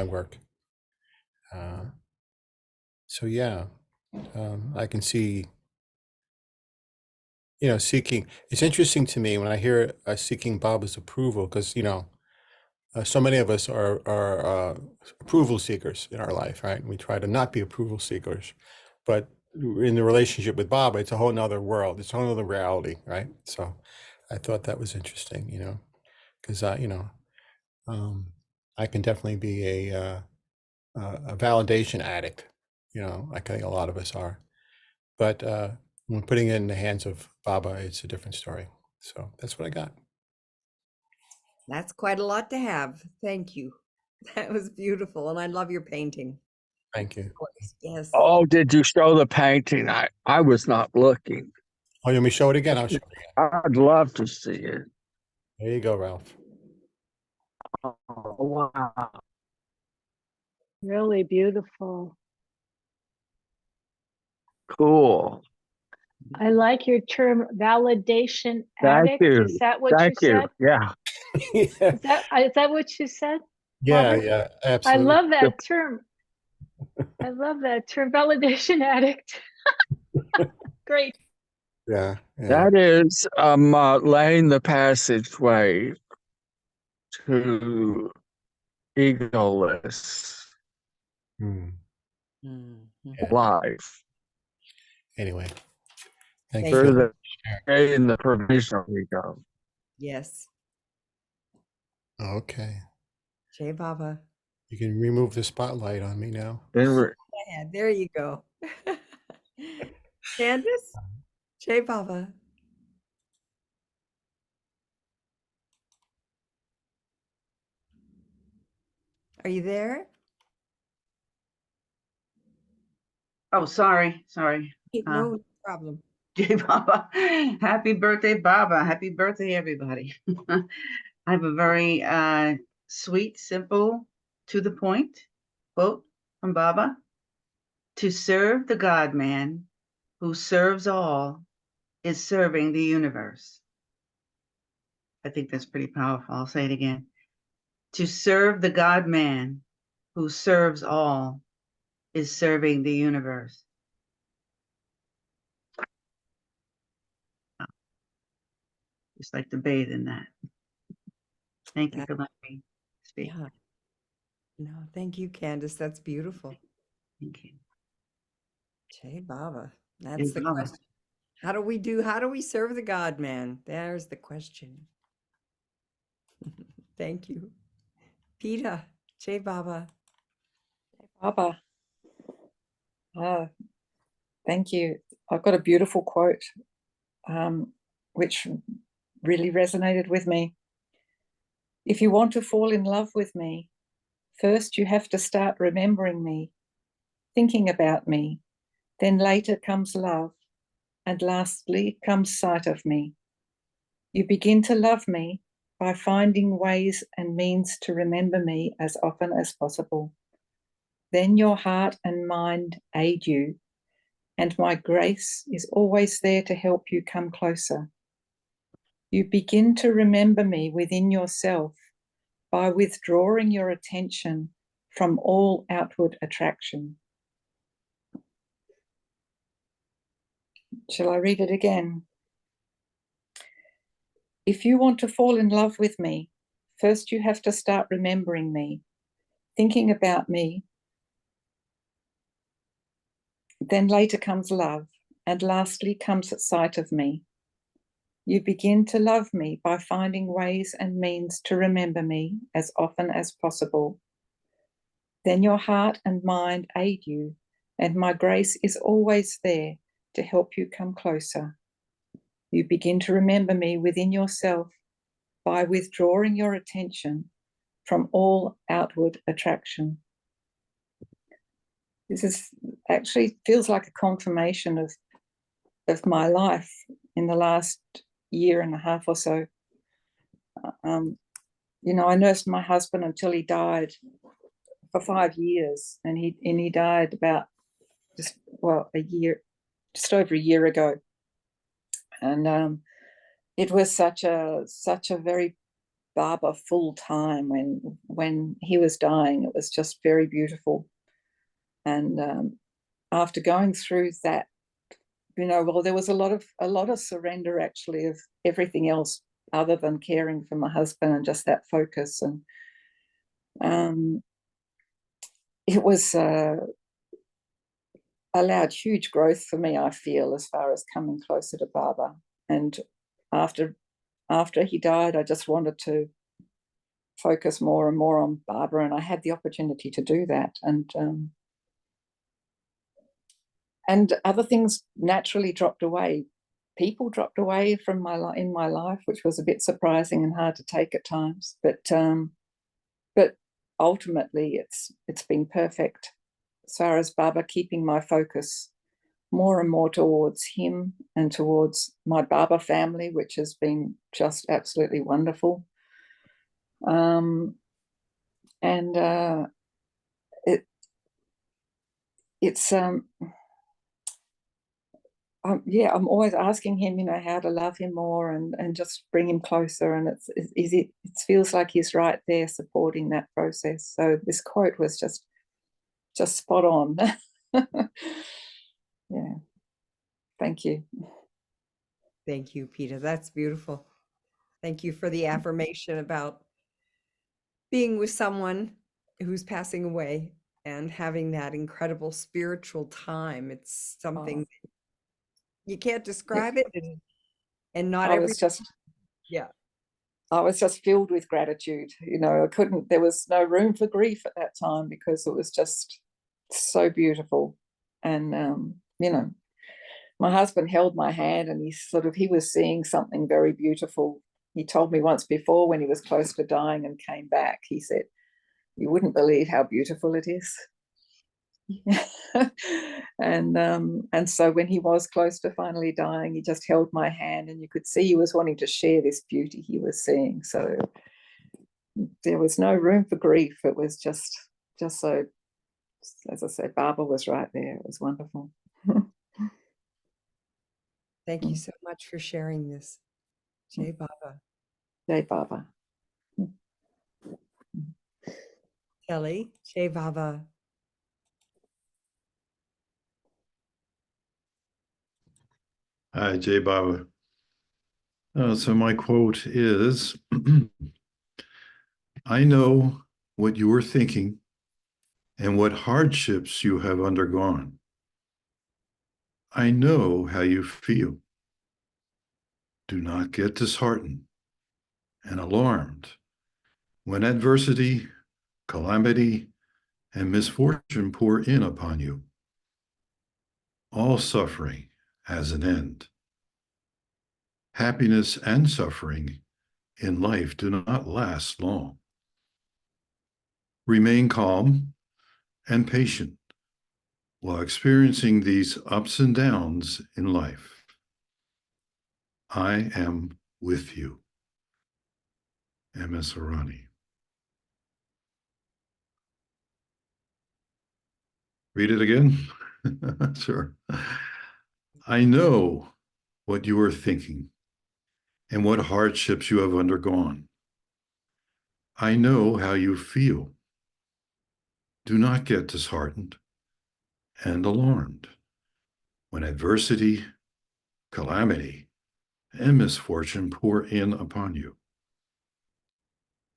work. So yeah, I can see, seeking. It's interesting to me when I hear seeking Baba's approval, because so many of us are approval seekers in our life, right? We try to not be approval seekers, but in the relationship with Baba, it's a whole nother world. It's a whole nother reality, right? So I thought that was interesting, because I can definitely be a validation addict. I think a lot of us are. But when putting it in the hands of Baba, it's a different story. So that's what I got. That's quite a lot to have. Thank you. That was beautiful. And I love your painting. Thank you. Of course. Yes. Oh, did you show the painting? I was not looking. Oh, you want me to show it again? I'll show it again. I'd love to see it. There you go, Ralph. Oh, wow. Really beautiful. Cool. I like your term validation Thank addict. you. Is that what Thank you you. said? Yeah. Yeah. Is that what you said? Yeah, Robert? yeah, I absolutely. love that term. I love that term, validation addict. Great. Yeah, yeah. That is laying the passageway to egoless Hmm. Yeah. life Anyway, thank Thank you. through you. the in the provisional ego. Yes. Okay. Jai Baba. You can remove the spotlight on me now. Yeah, there you go. Candace? Jai Baba. Are you there? Oh, sorry. No problem. Jai Baba. Happy birthday, Baba. Happy birthday, everybody. I have a very sweet, simple, to the point quote from Baba. To serve the God-man who serves all is serving the universe. I think that's pretty powerful. I'll say it again. To serve the God-man who serves all is serving the universe. Just like to bathe in that. Thank you for letting me speak. Yeah. No, thank you, Candace. That's beautiful. Thank you. Jai Baba. That's Jai the Baba. question. How do we serve the God man? There's the question. Thank you. Peter, Jai Baba. Baba. Thank you. I've got a beautiful quote, which really resonated with me. If you want to fall in love with me, first you have to start remembering me, thinking about me. Then later comes love, and lastly comes sight of me. You begin to love me by finding ways and means to remember me as often as possible. Then your heart and mind aid you, and my grace is always there to help you come closer. You begin to remember me within yourself by withdrawing your attention from all outward attraction. Shall I read it again? If you want to fall in love with me, first you have to start remembering me, thinking about me. Then later comes love, and lastly comes at sight of me. You begin to love me by finding ways and means to remember me as often as possible. Then your heart and mind aid you, and my grace is always there to help you come closer. You begin to remember me within yourself by withdrawing your attention from all outward attraction. This is actually feels like a confirmation of my life in the last year and a half or so. You know, I nursed my husband until he died for 5 years, and he died about just over a year ago. And it was such a very Baba full time when he was dying. It was just very beautiful. And after going through that, you know, well, there was a lot of surrender actually of everything else other than caring for my husband and just that focus. And it was allowed huge growth for me, I feel, as far as coming closer to Baba. And after he died, I just wanted to focus more and more on Baba, and I had the opportunity to do that. And other things naturally dropped away. People dropped away from in my life, which was a bit surprising and hard to take at times. But ultimately, it's been perfect as far as Baba keeping my focus more and more towards him and towards my Baba family, which has been just absolutely wonderful. I'm always asking him, you know, how to love him more and just bring him closer. And it feels like he's right there supporting that process. So this quote was just spot on. Yeah. Thank you. Thank you, Peter. That's beautiful. Thank you for the affirmation about being with someone who's passing away and having that incredible spiritual time. It's something you can't describe it, and not every. Yeah. I was just filled with gratitude. You know, there was no room for grief at that time because it was just so beautiful. And, you know, my husband held my hand and he was seeing something very beautiful. He told me once before when he was close to dying and came back, he said, "You wouldn't believe how beautiful it is." And so when he was close to finally dying, he just held my hand, and you could see he was wanting to share this beauty he was seeing. So there was no room for grief. It was just so, as I said, Baba was right there. It was wonderful. Thank you so much for sharing this. Jai Baba. Jai Baba. Kelly, Jai Baba. Hi, Jai Baba. So my quote is, I know what you are thinking and what hardships you have undergone. I know how you feel. Do not get disheartened and alarmed when adversity, calamity, and misfortune pour in upon you. All suffering has an end. Happiness and suffering in life do not last long. Remain calm and patient while experiencing these ups and downs in life. I am with you. M.S. Arani. Read it again? Sure. I know what you are thinking and what hardships you have undergone. I know how you feel. Do not get disheartened and alarmed when adversity, calamity, and misfortune pour in upon you.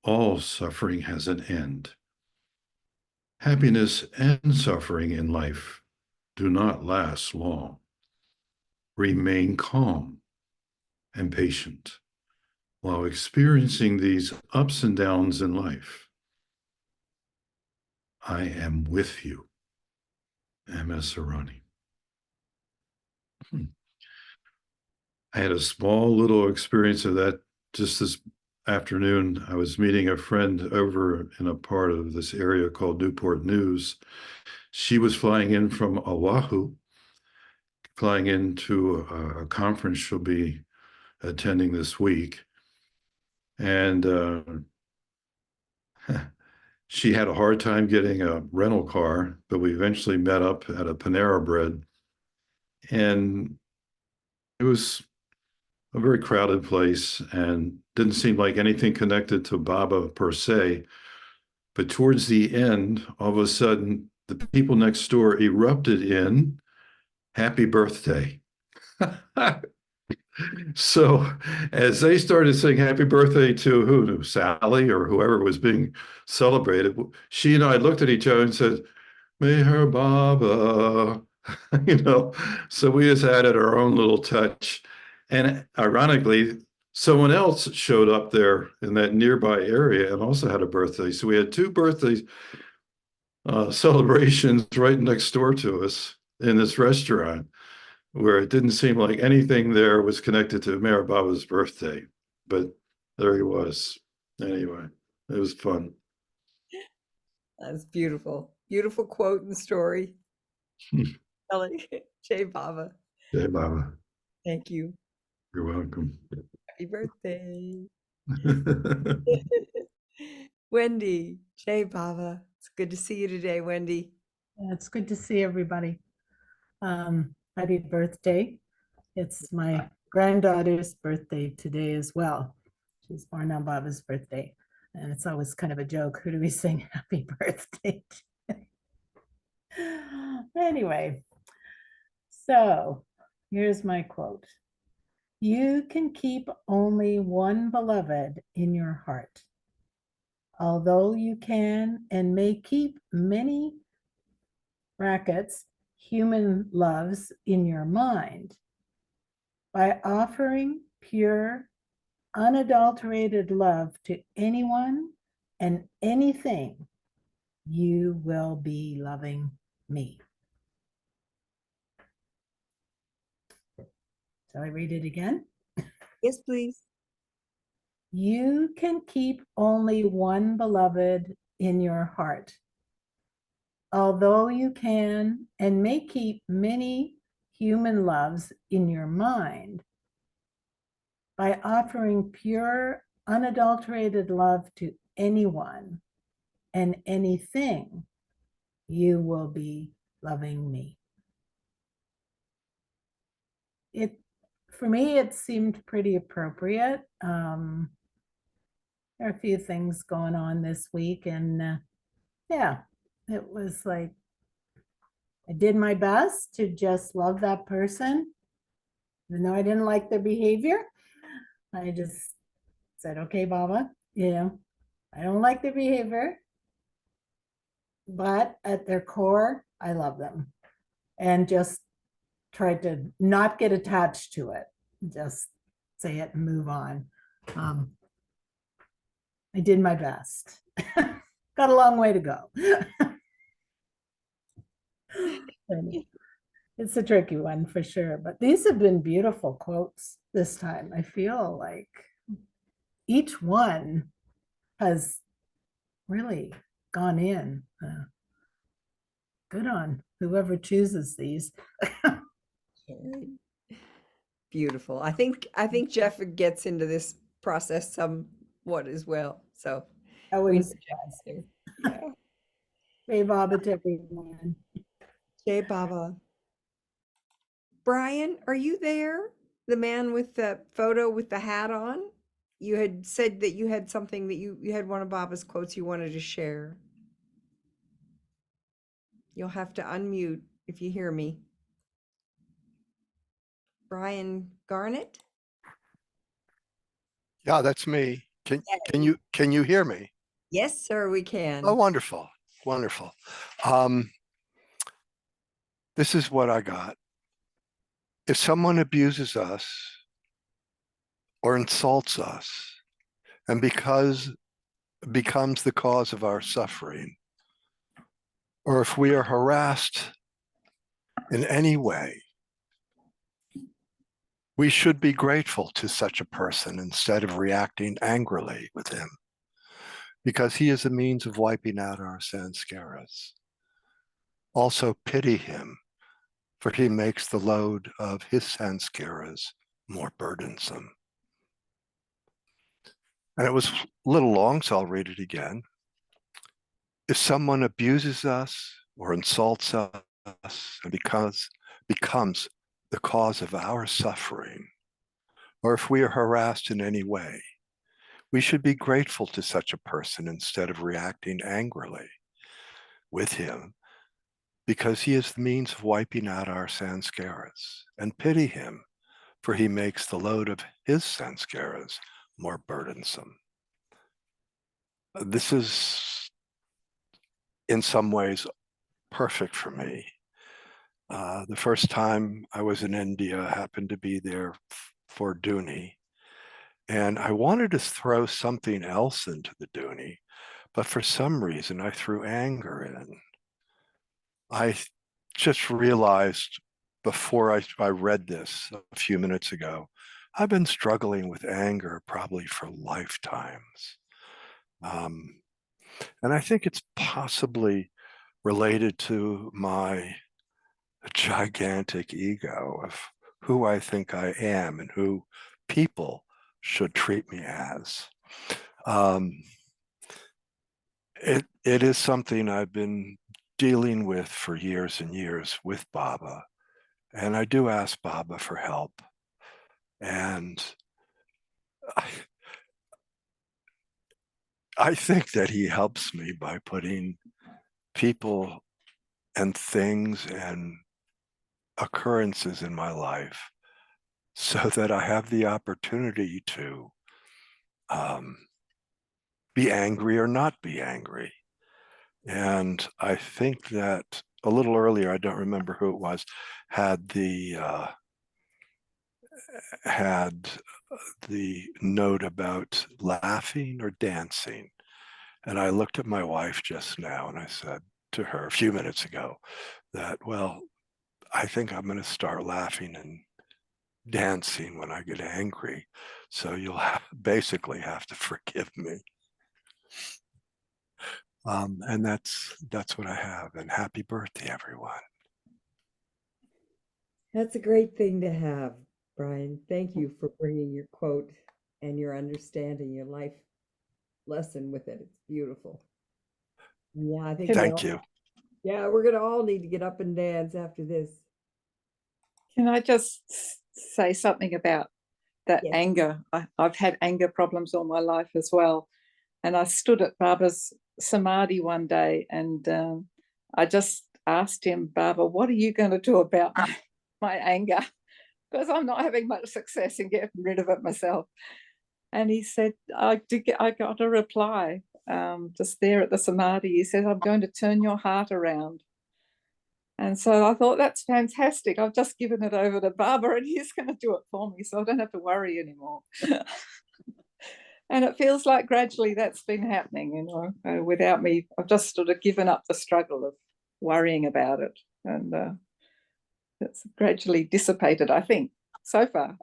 All suffering has an end. Happiness and suffering in life do not last long. Remain calm and patient while experiencing these ups and downs in life. I am with you. M.S. Arani. I had a small little experience of that just this afternoon. I was meeting a friend over in a part of this area called Newport News. She was flying in from Oahu, flying into a conference she'll be attending this week. And she had a hard time getting a rental car, but we eventually met up at a Panera Bread. And it was a very crowded place and didn't seem like anything connected to Baba per se. But towards the end, all of a sudden, the people next door erupted in happy birthday. So as they started saying happy birthday to who knew, Sally or whoever was being celebrated, she and I looked at each other and said, may her Baba, so we just added our own little touch. And ironically, someone else showed up there in that nearby area and also had a birthday. So we had two birthday celebrations right next door to us in this restaurant, where it didn't seem like anything there was connected to Meher Baba's birthday. But there he was. Anyway, it was fun. That's beautiful. Beautiful quote and story. Ellie, Jai Baba. Jai Baba. Thank you. You're welcome. Happy birthday. Wendy, Jai Baba. It's good to see you today, Wendy. Yeah, it's good to see everybody. Happy birthday. It's my granddaughter's birthday today as well. She's born on Baba's birthday. And it's always kind of a joke. Who do we sing happy birthday to? Anyway, so here's my quote. You can keep only one beloved in your heart, although you can and may keep many brackets human loves in your mind. By offering pure, unadulterated love to anyone and anything, you will be loving me. Shall I read it again? Yes, please. You can keep only one beloved in your heart, although you can and may keep many human loves in your mind. By offering pure, unadulterated love to anyone and anything, you will be loving me. For me, it seemed pretty appropriate. There are a few things going on this week, and yeah, it was like I did my best to just love that person, even though I didn't like their behavior. I just said, okay, Baba, I don't like their behavior, but at their core, I love them. And just try to not get attached to it. Just say it and move on. I did my best. Got a long way to go. It's a tricky one for sure, but these have been beautiful quotes this time. I feel like each one has really gone in. Good on whoever chooses these. Beautiful. I think Jeff gets into this process somewhat as well. So I we wouldn't know surprise Jeff. me. Yeah. Jai Baba to everyone. Jai Baba. Brian, are you there? The man with the photo with the hat on? You had said that you had something that you had one of Baba's quotes you wanted to share. You'll have to unmute if you hear me. Brian Garnett? Yeah, that's me. Can Yay. you hear me? Yes, sir, we can. Oh, wonderful. Wonderful. This is what I got. If someone abuses us or insults us and becomes the cause of our suffering, or if we are harassed in any way, we should be grateful to such a person instead of reacting angrily with him, because he is a means of wiping out our samskaras. Also pity him, for he makes the load of his samskaras more burdensome. And it was a little long, so I'll read it again. If someone abuses us or insults us and becomes the cause of our suffering, or if we are harassed in any way, we should be grateful to such a person instead of reacting angrily with him, because he is the means of wiping out our samskaras, and pity him, for he makes the load of his samskaras more burdensome. This is, in some ways, perfect for me. The first time I was in India, I happened to be there for Dhuni, and I wanted to throw something else into the Dhuni, but for some reason I threw anger in. I just realized before I read this a few minutes ago, I've been struggling with anger probably for lifetimes. And I think it's possibly related to my gigantic ego of who I think I am and who people should treat me as. It is something I've been dealing with for years and years with Baba. And I do ask Baba for help. And I think that he helps me by putting people and things and occurrences in my life so that I have the opportunity to be angry or not be angry. And I think that a little earlier, I don't remember who it was, had the note about laughing or dancing. And I looked at my wife just now and I said to her a few minutes ago that, well, I think I'm going to start laughing and dancing when I get angry. So you'll basically have to forgive me. And that's what I have. And happy birthday, everyone. That's a great thing to have, Brian. Thank you for bringing your quote and your understanding, your life lesson with it. It's beautiful. Yeah, I think Thank you. Yeah, we're gonna all need to get up and dance after this. Can I just say something about that Yes. anger? I've had anger problems all my life as well. And I stood at Baba's Samadhi one day and I just asked him, Baba, what are you going to do about my anger? Because I'm not having much success in getting rid of it myself. And he said, I got a reply just there at the Samadhi. He said, I'm going to turn your heart around. And so I thought, that's fantastic. I've just given it over to Baba and he's going to do it for me, so I don't have to worry anymore. And it feels like gradually that's been happening, you know, without me. I've just sort of given up the struggle of worrying about it. And it's gradually dissipated, I think, so far.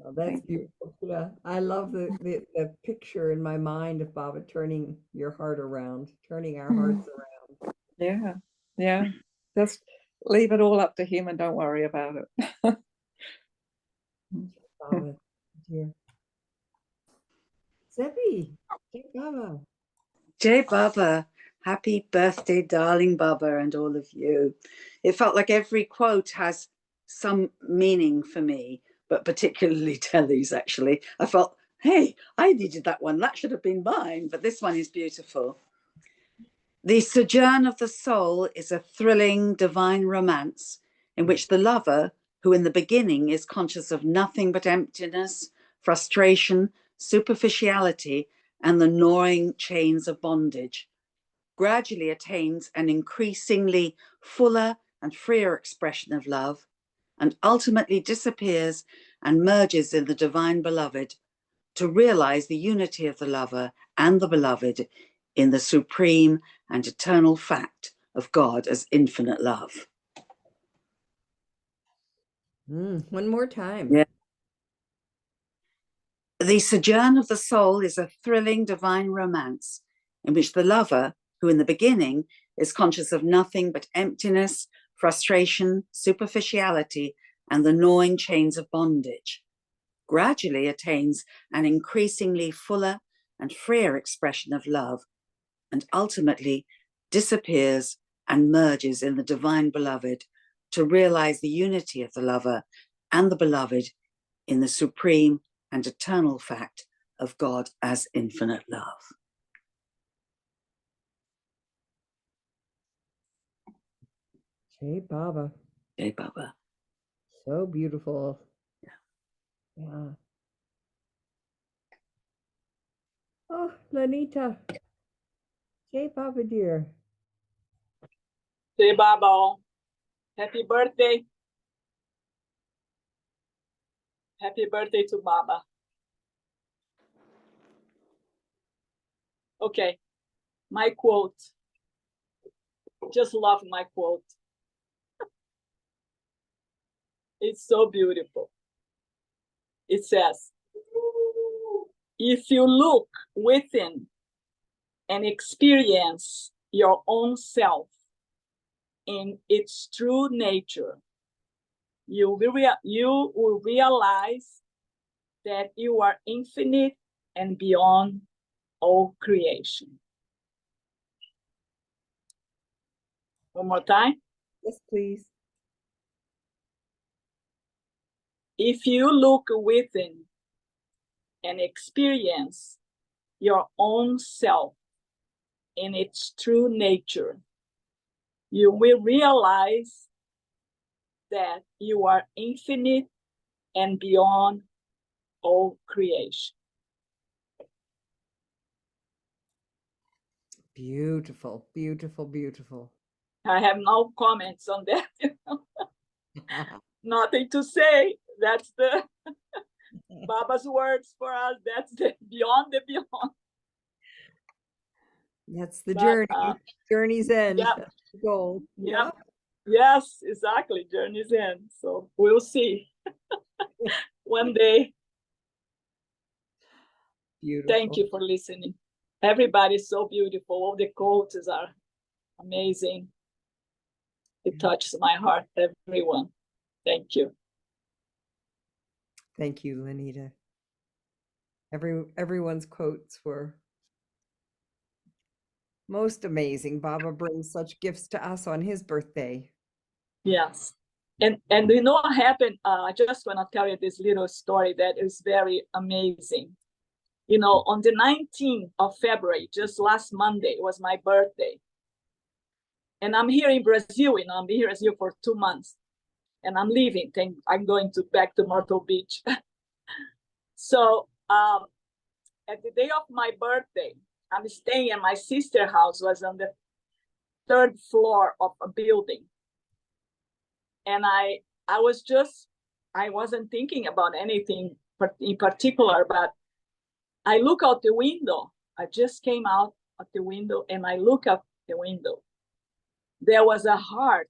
Oh, that's beautiful. Yeah, I love the picture in my mind of Baba turning your heart around, turning our hearts around. Yeah, yeah. Just leave it all up to him and don't worry about it. Baba, dear. Seppi, Jai Baba. Jai Baba, happy birthday, darling Baba, and all of you. It felt like every quote has some meaning for me, but particularly Telly's, actually. I felt, hey, I needed that one. That should have been mine, but this one is beautiful. The sojourn of the soul is a thrilling divine romance in which the lover, who in the beginning is conscious of nothing but emptiness, frustration, superficiality, and the gnawing chains of bondage, gradually attains an increasingly fuller and freer expression of love, and ultimately disappears and merges in the divine beloved to realize the unity of the lover and the beloved in the supreme and eternal fact of God as infinite love. One more time. Yeah. The sojourn of the soul is a thrilling divine romance in which the lover, who in the beginning is conscious of nothing but emptiness, frustration, superficiality, and the gnawing chains of bondage, gradually attains an increasingly fuller and freer expression of love, and ultimately disappears and merges in the divine beloved to realize the unity of the lover and the beloved in the supreme and eternal fact of God as infinite love. Jai Baba. Jai Baba. So beautiful. Yeah. Oh, Lanita. Jai Baba, dear. Jai Baba. Happy birthday. Happy birthday to Baba. Okay, my quote. Just love my quote. It's so beautiful. It says, if you look within and experience your own self in its true nature, you will realize that you are infinite and beyond all creation. One more time. Yes, please. If you look within and experience your own self in its true nature, you will realize that you are infinite and beyond all creation. Beautiful, beautiful, beautiful. I have no comments on that. Nothing to say. That's the Baba's words for us. That's the beyond the beyond. That's the journey. Journey's end. Yep. That's the goal. Yep. Yes, exactly. Journey's end. So we'll see. One day. Beautiful. Thank you for listening. Everybody's so beautiful. All the quotes are amazing. It touches my heart, everyone. Thank you. Thank you, Lanita. Everyone's quotes were most amazing. Baba brings such gifts to us on his birthday. Yes. And you know what happened? I just want to tell you this little story that is very amazing. You know, on the 19th of February, just last Monday, was my birthday. And I'm here in Brazil, you know, I'm here in Brazil for 2 months. And I'm leaving. I'm going back to Myrtle Beach. So at the day of my birthday, I'm staying at my sister's house, was on the 3rd floor of a building. And I wasn't thinking about anything in particular, but I look out the window. I just came out of the window and I look up the window. There was a heart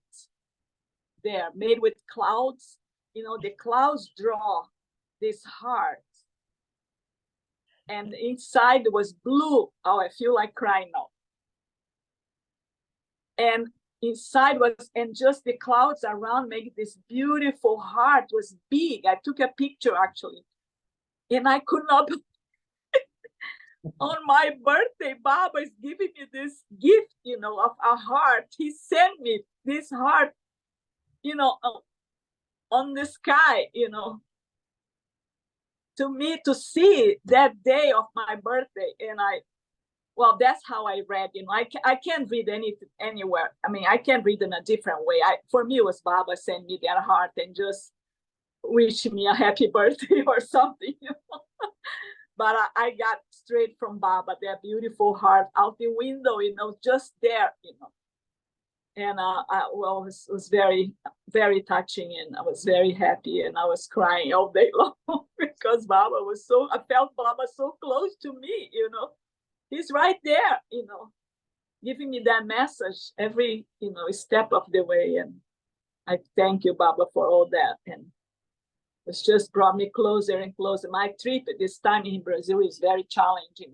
there made with clouds. You know, the clouds draw this heart. And inside was blue. Oh, I feel like crying now. And inside was, and just the clouds around make this beautiful heart. Was big. I took a picture actually. And I could not, on my birthday, Baba is giving me this gift, you know, of a heart. He sent me this heart, you know, on the sky, you know, to me to see that day of my birthday. And well, that's how I read, you know, I can't read anything anywhere. I mean, I can't read in a different way. For me, it was Baba sent me that heart and just wish me a happy birthday or something, you know? But I got straight from Baba, their beautiful heart out the window, just there, And well, it was very, very touching, and I was very happy, and I was crying all day long because Baba was I felt Baba so close to me, He's right there, giving me that message every, step of the way. And I thank you, Baba, for all that. And it's just brought me closer and closer. My trip this time in Brazil is very challenging,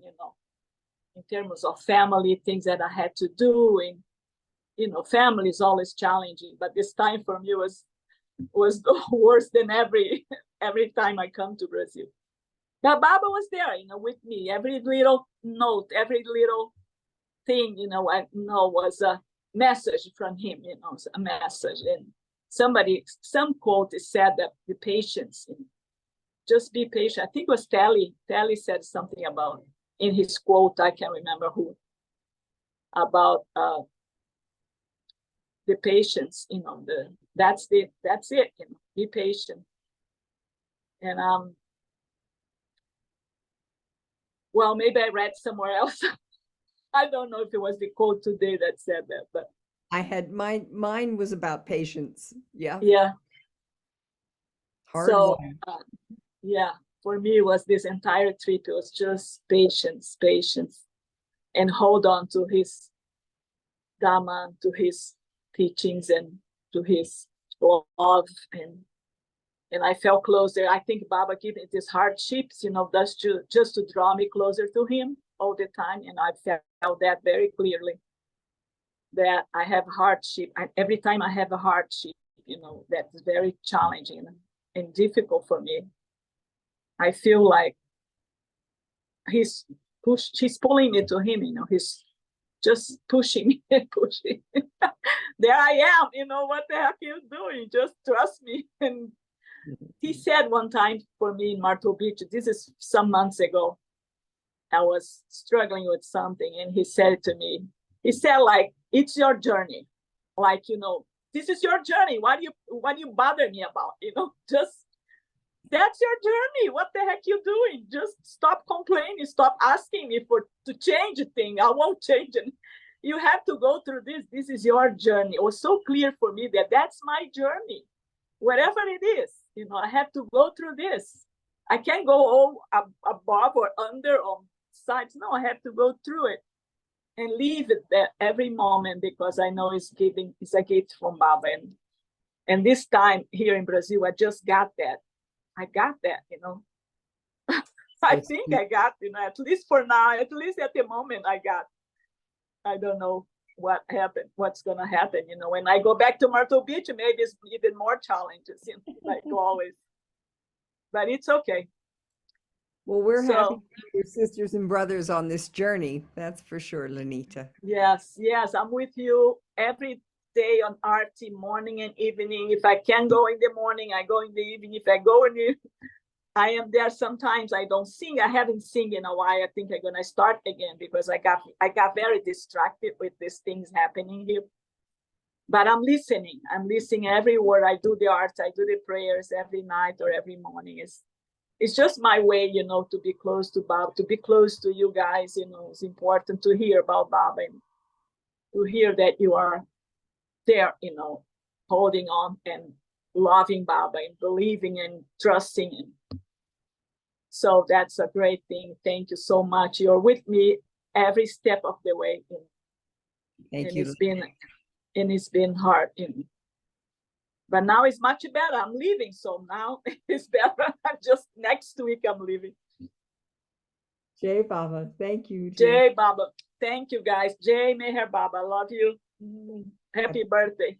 in terms of family, things that I had to do. And, family is always challenging, but this time for me was worse than every time I come to Brazil. But Baba was there, with me. Every little note, every little thing, I know was a message from him, a message. And some quote said that the patience, just be patient. I think it was Telly said something about, in his quote, I can't remember who, about the patience, that's it, be patient. And well, maybe I read somewhere else. I don't know if it was the quote today that said that, but I had mine was about patience. Yeah. Yeah. Hard So one. yeah, for me it was this entire trip. It was just patience, and hold on to his Dharma, to his teachings, and to his love, and I felt closer. I think Baba gave me these hardships, just to draw me closer to him all the time, and I felt that very clearly, that I have hardship. Every time I have a hardship, that's very challenging and difficult for me. I feel like he's pulling me to him, he's just pushing me and pushing. There I am, what the heck are you doing? Just trust me. And he said one time for me in Myrtle Beach, this is some months ago, I was struggling with something, and he said to me, like, it's your journey. Like, this is your journey. What do you bother me about? Just, that's your journey. What the heck you doing? Just stop complaining. Stop asking me to change a thing. I won't change it. You have to go through this. This is your journey. It was so clear for me that that's my journey. Whatever it is, I have to go through this. I can't go all above or under on sides. No, I have to go through it and leave it there every moment, because I know it's a gift from Baba. And this time here in Brazil, I just got that. I got that, I think I got, at least for now, at least at the moment I got. I don't know what happened, what's going to happen, when I go back to Myrtle Beach, maybe it's even more challenges, like always. But it's okay. Well, we're happy to be your sisters and brothers on this journey. That's for sure, Lenita. Yes, I'm with you every day on RT, morning and evening. If I can go in the morning, I go in the evening. If I go I am there sometimes. I don't sing. I haven't sing in a while. I think I'm gonna start again, because I got very distracted with these things happening here. But I'm listening. I'm listening every word. I do the art. I do the prayers every night or every morning. It's just my way, to be close to Baba, to be close to you guys. It's important to hear about Baba and to hear that you are there, holding on and loving Baba and believing and trusting him. So that's a great thing. Thank you so much. You're with me every step of the way. Thank you. It's been hard. But now it's much better. I'm leaving, so now it's better. Just next week I'm leaving. Jai Baba, thank you. Jai Baba, thank you guys. Jai Meher Baba, love you. Happy birthday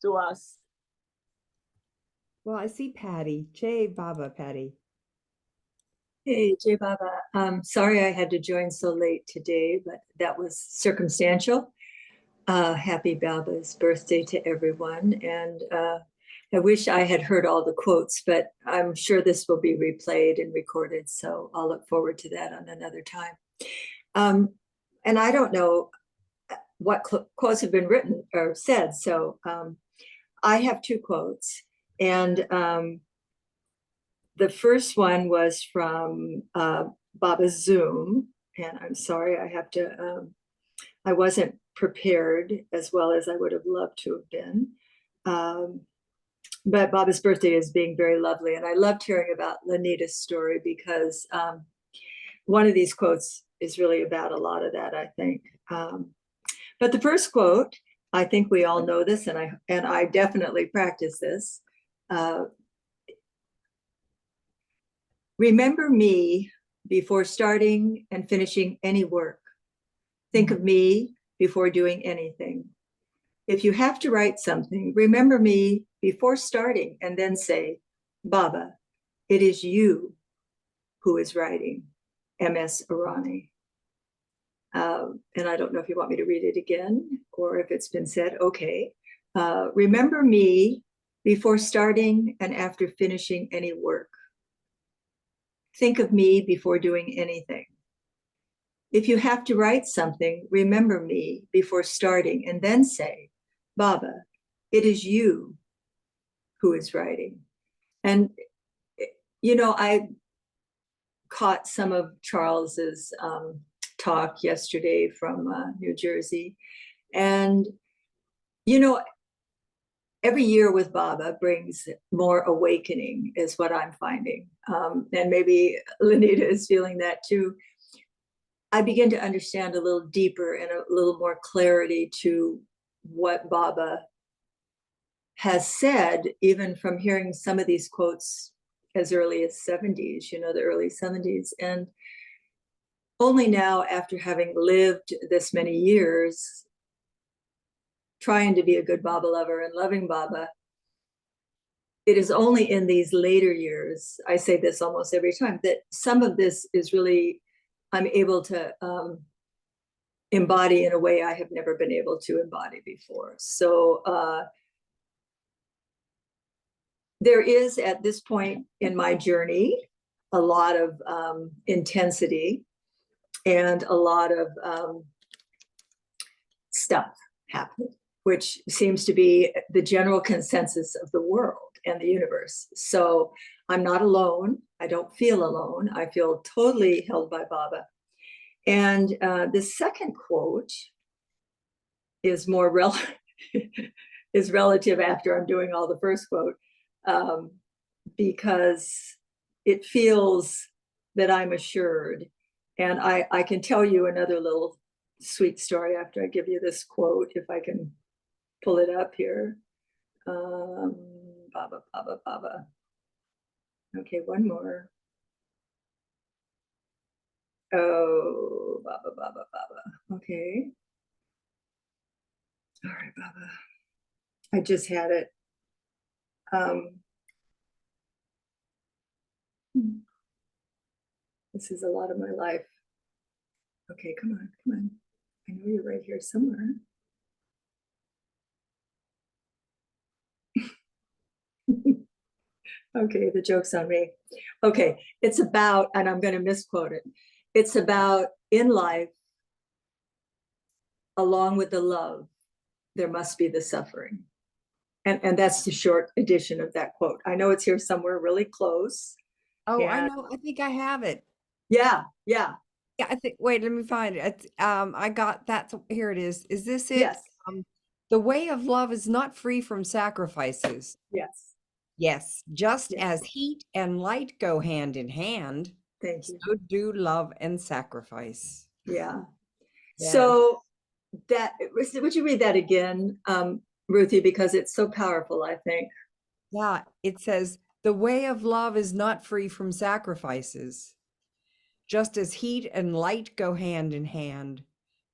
to us. Well, I see Patty. Jai Baba, Patty. Hey, Jai Baba. Sorry I had to join so late today, but that was circumstantial. Happy Baba's birthday to everyone. And I wish I had heard all the quotes, but I'm sure this will be replayed and recorded. So I'll look forward to that on another time. And I don't know what quotes have been written or said. So I have two quotes. And the first one was from Baba's Zoom, And I'm sorry I wasn't prepared as well as I would have loved to have been. But Baba's birthday is being very lovely. And I loved hearing about Lanita's story because one of these quotes is really about a lot of that, I think. But the first quote, I think we all know this, and I definitely practice this. Remember me before starting and finishing any work. Think of me before doing anything. If you have to write something, remember me before starting and then say, Baba, it is you who is writing. M.S. Irani. And I don't know if you want me to read it again or if it's been said. Okay. Remember me before starting and after finishing any work. Think of me before doing anything. If you have to write something, remember me before starting and then say, Baba, it is you who is writing. And, you know, I caught some of Charles's talk yesterday from New Jersey. And, you know, every year with Baba brings more awakening is what I'm finding. And maybe Lanita is feeling that too. I begin to understand a little deeper and a little more clarity to what Baba has said, even from hearing some of these quotes as early as 70s, you know, the early 70s. And only now, after having lived this many years, trying to be a good Baba lover and loving Baba, it is only in these later years, I say this almost every time, that some of this is really, I'm able to embody in a way I have never been able to embody before. So there is, at this point in my journey, a lot of intensity and a lot of stuff happening, which seems to be the general consensus of the world and the universe. So I'm not alone. I don't feel alone. I feel totally held by Baba. And the second quote is more is relative after I'm doing all the first quote, because it feels that I'm assured. And I can tell you another little sweet story after I give you this quote, if I can pull it up here. Baba, Baba, Baba. Okay, one more. Oh, Baba, Baba, Baba. Okay. All right, Baba. I just had it. This is a lot of my life. Okay, come on, come on. I know you're right here somewhere. Okay, the joke's on me. Okay, it's about, and I'm going to misquote it. It's about in life, along with the love, there must be the suffering. And that's the short edition of that quote. I know it's here somewhere really close. Oh, I know. I think I have it. Yeah, yeah. Yeah, I think, wait, let me find it. I got that. Here it is. Is this it? Yes. The way of love is not free from sacrifices. Yes. Yes, just as heat and light go hand in hand, Thank you. so do love and sacrifice. Yeah. Yes. So that, would you read that again, Ruthie, because it's so powerful, I think. Yeah, it says, the way of love is not free from sacrifices. Just as heat and light go hand in hand,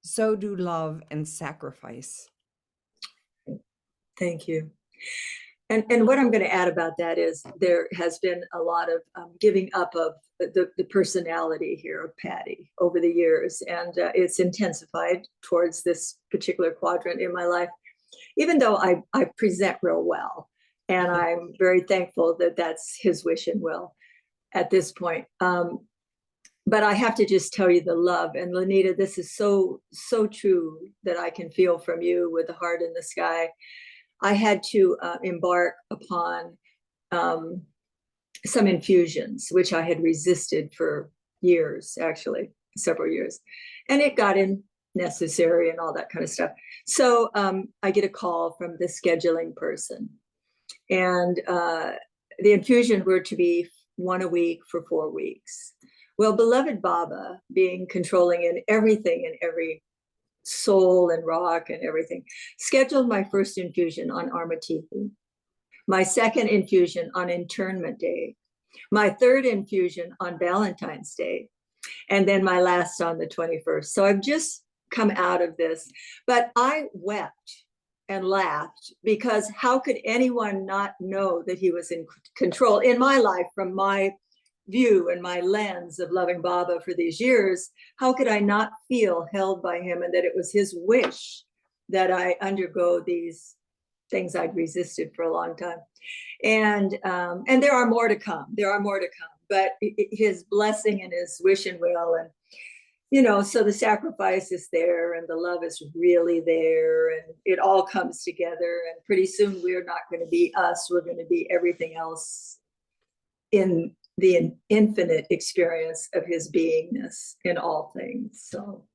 so do love and sacrifice. Thank you. And what I'm going to add about that is there has been a lot of giving up of the personality here of Patty over the years, and it's intensified towards this particular quadrant in my life, even though I present real well. And I'm very thankful that that's his wish and will at this point. But I have to just tell you the love. And Lanita, this is so, so true that I can feel from you with the heart in the sky. I had to embark upon some infusions, which I had resisted for years, actually, several years, and it got in necessary and all that kind of stuff. So I get a call from the scheduling person, and the infusion were to be 1 a week for 4 weeks. Well, beloved Baba, being controlling in everything, in every soul and rock and everything, scheduled my first infusion on Armatithi, my second infusion on internment day, my third infusion on Valentine's Day, and then my last on the 21st. So I've just come out of this, but I wept and laughed, because how could anyone not know that he was in control in my life? From my view and my lens of loving Baba for these years, how could I not feel held by him, and that it was his wish that I undergo these things I'd resisted for a long time? And there are more to come. There are more to come, but his blessing and his wish and will, and so the sacrifice is there, and the love is really there, and it all comes together. And pretty soon we're not going to be us. We're going to be everything else in the infinite experience of his beingness in all things. So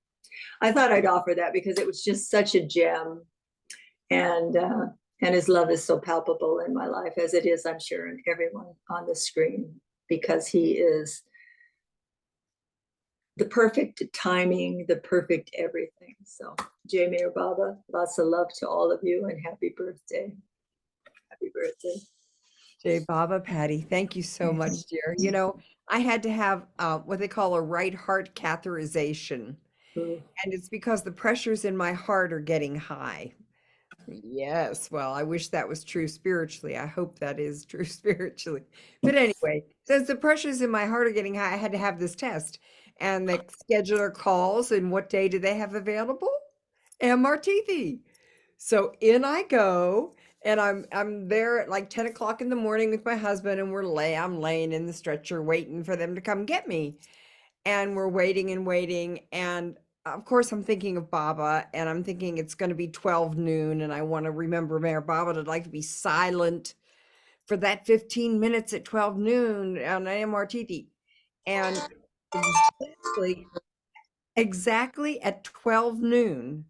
I thought I'd offer that, because it was just such a gem, and his love is so palpable in my life, as it is, I'm sure, in everyone on the screen, because he is the perfect timing, the perfect everything. So Jai Meher Baba, lots of love to all of you, and happy birthday. Happy birthday. Jai Baba, Patty, thank you so much, dear. I had to have what they call a right heart catheterization, and it's because the pressures in my heart are getting high. Yes, well, I wish that was true spiritually. I hope that is true spiritually. But anyway, since the pressures in my heart are getting high, I had to have this test. And the scheduler calls, and what day do they have available? MRTV. So in I go, and I'm there at like 10 o'clock in the morning with my husband, and I'm laying in the stretcher waiting for them to come get me. And we're waiting and waiting, and of course I'm thinking of Baba, and I'm thinking it's going to be 12 noon, and I want to remember Meher Baba. I'd like to be silent for that 15 minutes at 12 noon on MRTV. And exactly at 12 noon,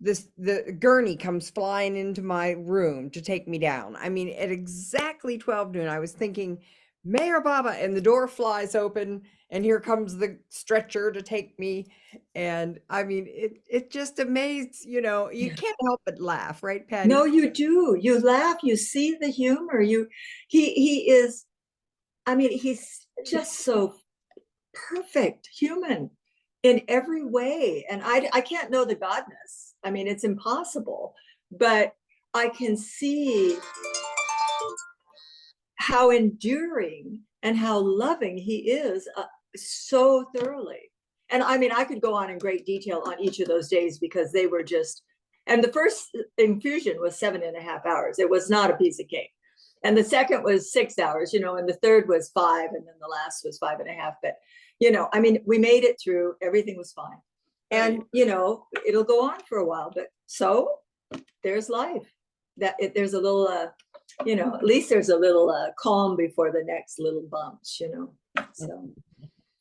the gurney comes flying into my room to take me down. I mean, at exactly 12 noon, I was thinking, Meher Baba, and the door flies open, and here comes the stretcher to take me. And I mean, it just amazed, you can't help but laugh, right, Patty? No, you do. You laugh, you see the humor. He is, I mean, he's just so perfect human in every way. And I can't know the godness. I mean, it's impossible, but I can see how enduring and how loving he is, so thoroughly. And I mean, I could go on in great detail on each of those days, because they were just, and the first infusion was 7.5 hours. It was not a piece of cake. And the second was 6 hours, and the third was 5, and then the last was 5.5. But, I mean, we made it through, everything was fine. And, it'll go on for a while, but so there's life. There's a little, at least there's a little calm before the next little bumps, So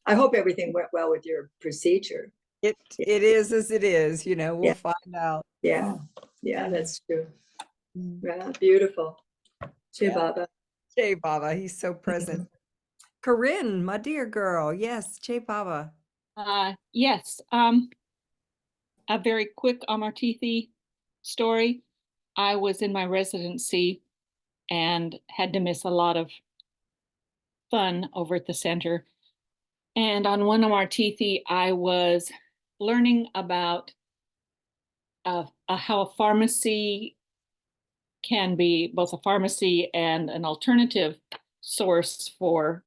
I hope everything went well with your procedure. It is as it is, we'll find out. Yeah, that's true. Yeah, beautiful. Jai Baba. Jai Baba, he's so present. Corinne, my dear girl, yes, Jai Baba. Yes, a very quick Amartithi story. I was in my residency and had to miss a lot of fun over at the center. And on one Amartithi, I was learning about how a pharmacy can be both a pharmacy and an alternative source for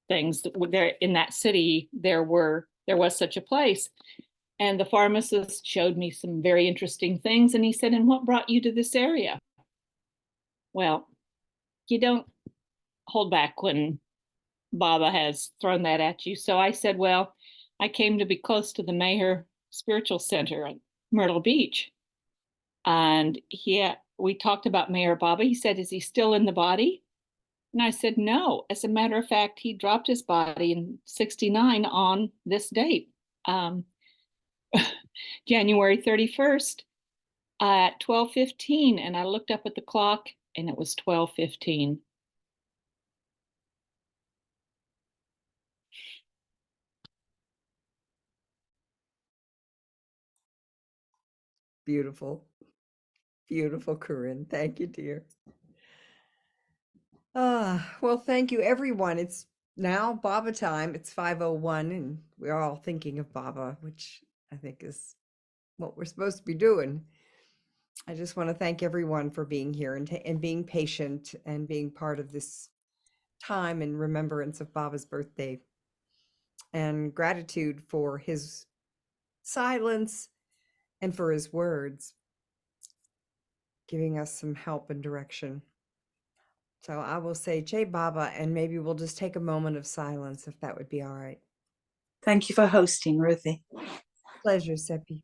things. There in that city, there was such a place. And the pharmacist showed me some very interesting things. And he said, "And what brought you to this area?" Well, you don't hold back when Baba has thrown that at you. So I said, well, I came to be close to the Meher Spiritual Center at Myrtle Beach. And we talked about Meher Baba. He said, "Is he still in the body?" And I said, no. As a matter of fact, he dropped his body in 69 on this date, January 31st at 12:15. And I looked up at the clock and it was 12:15. Beautiful. Beautiful, Corinne. Thank you, dear. Well, thank you, everyone. It's now Baba time. It's 5:01, and we're all thinking of Baba, which I think is what we're supposed to be doing. I just want to thank everyone for being here and being patient and being part of this time in remembrance of Baba's birthday, and gratitude for his silence and for his words, giving us some help and direction. So I will say Jai Baba, and maybe we'll just take a moment of silence if that would be all right. Thank you for hosting, Ruthie. Pleasure, Seppi.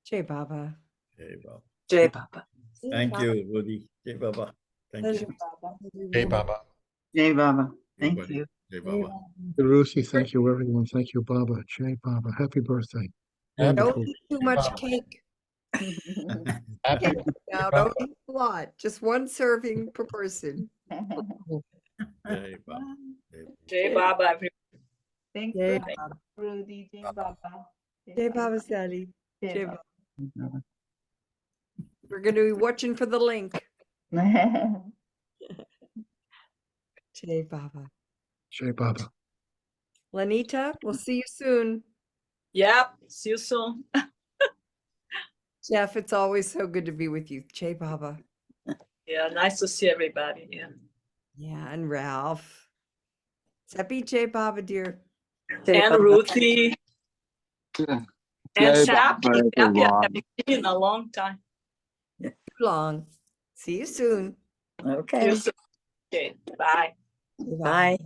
Jai Baba. Jai Baba. Jai Baba. Thank you, Rudy. Jai Baba. Thank Pleasure, you. Baba. Hey, Baba. Jai Baba. Thank Everybody. you. Jai Baba. Ruthie, thank you, everyone. Thank you, Baba. Jai Baba. Happy birthday. Happy Don't Wonderful. eat too much Baba. cake. Happy Cake. birthday, Now, Baba. don't eat a lot. Just one serving per person. Jai Baba. Jai Baba. Thanks Jai for Baba. Rudy, Jai Baba. Jai Baba, Sally. Jai Jai Baba. Baba. We're going to be watching for the link. Jai Baba. Jai Baba. Lanita, we'll see you soon. Yep. See you soon. Jeff, it's always so good to be with you. Jai Baba. Yeah. Nice to see everybody. Yeah. Yeah, and Ralph. Seppi, Jai Baba, dear. And Ruthie and Jai Sappy. Baba, Sappy, I everyone. haven't seen in a long time. Too long. See you soon. See you Okay. soon. Okay. Bye. Bye. Bye.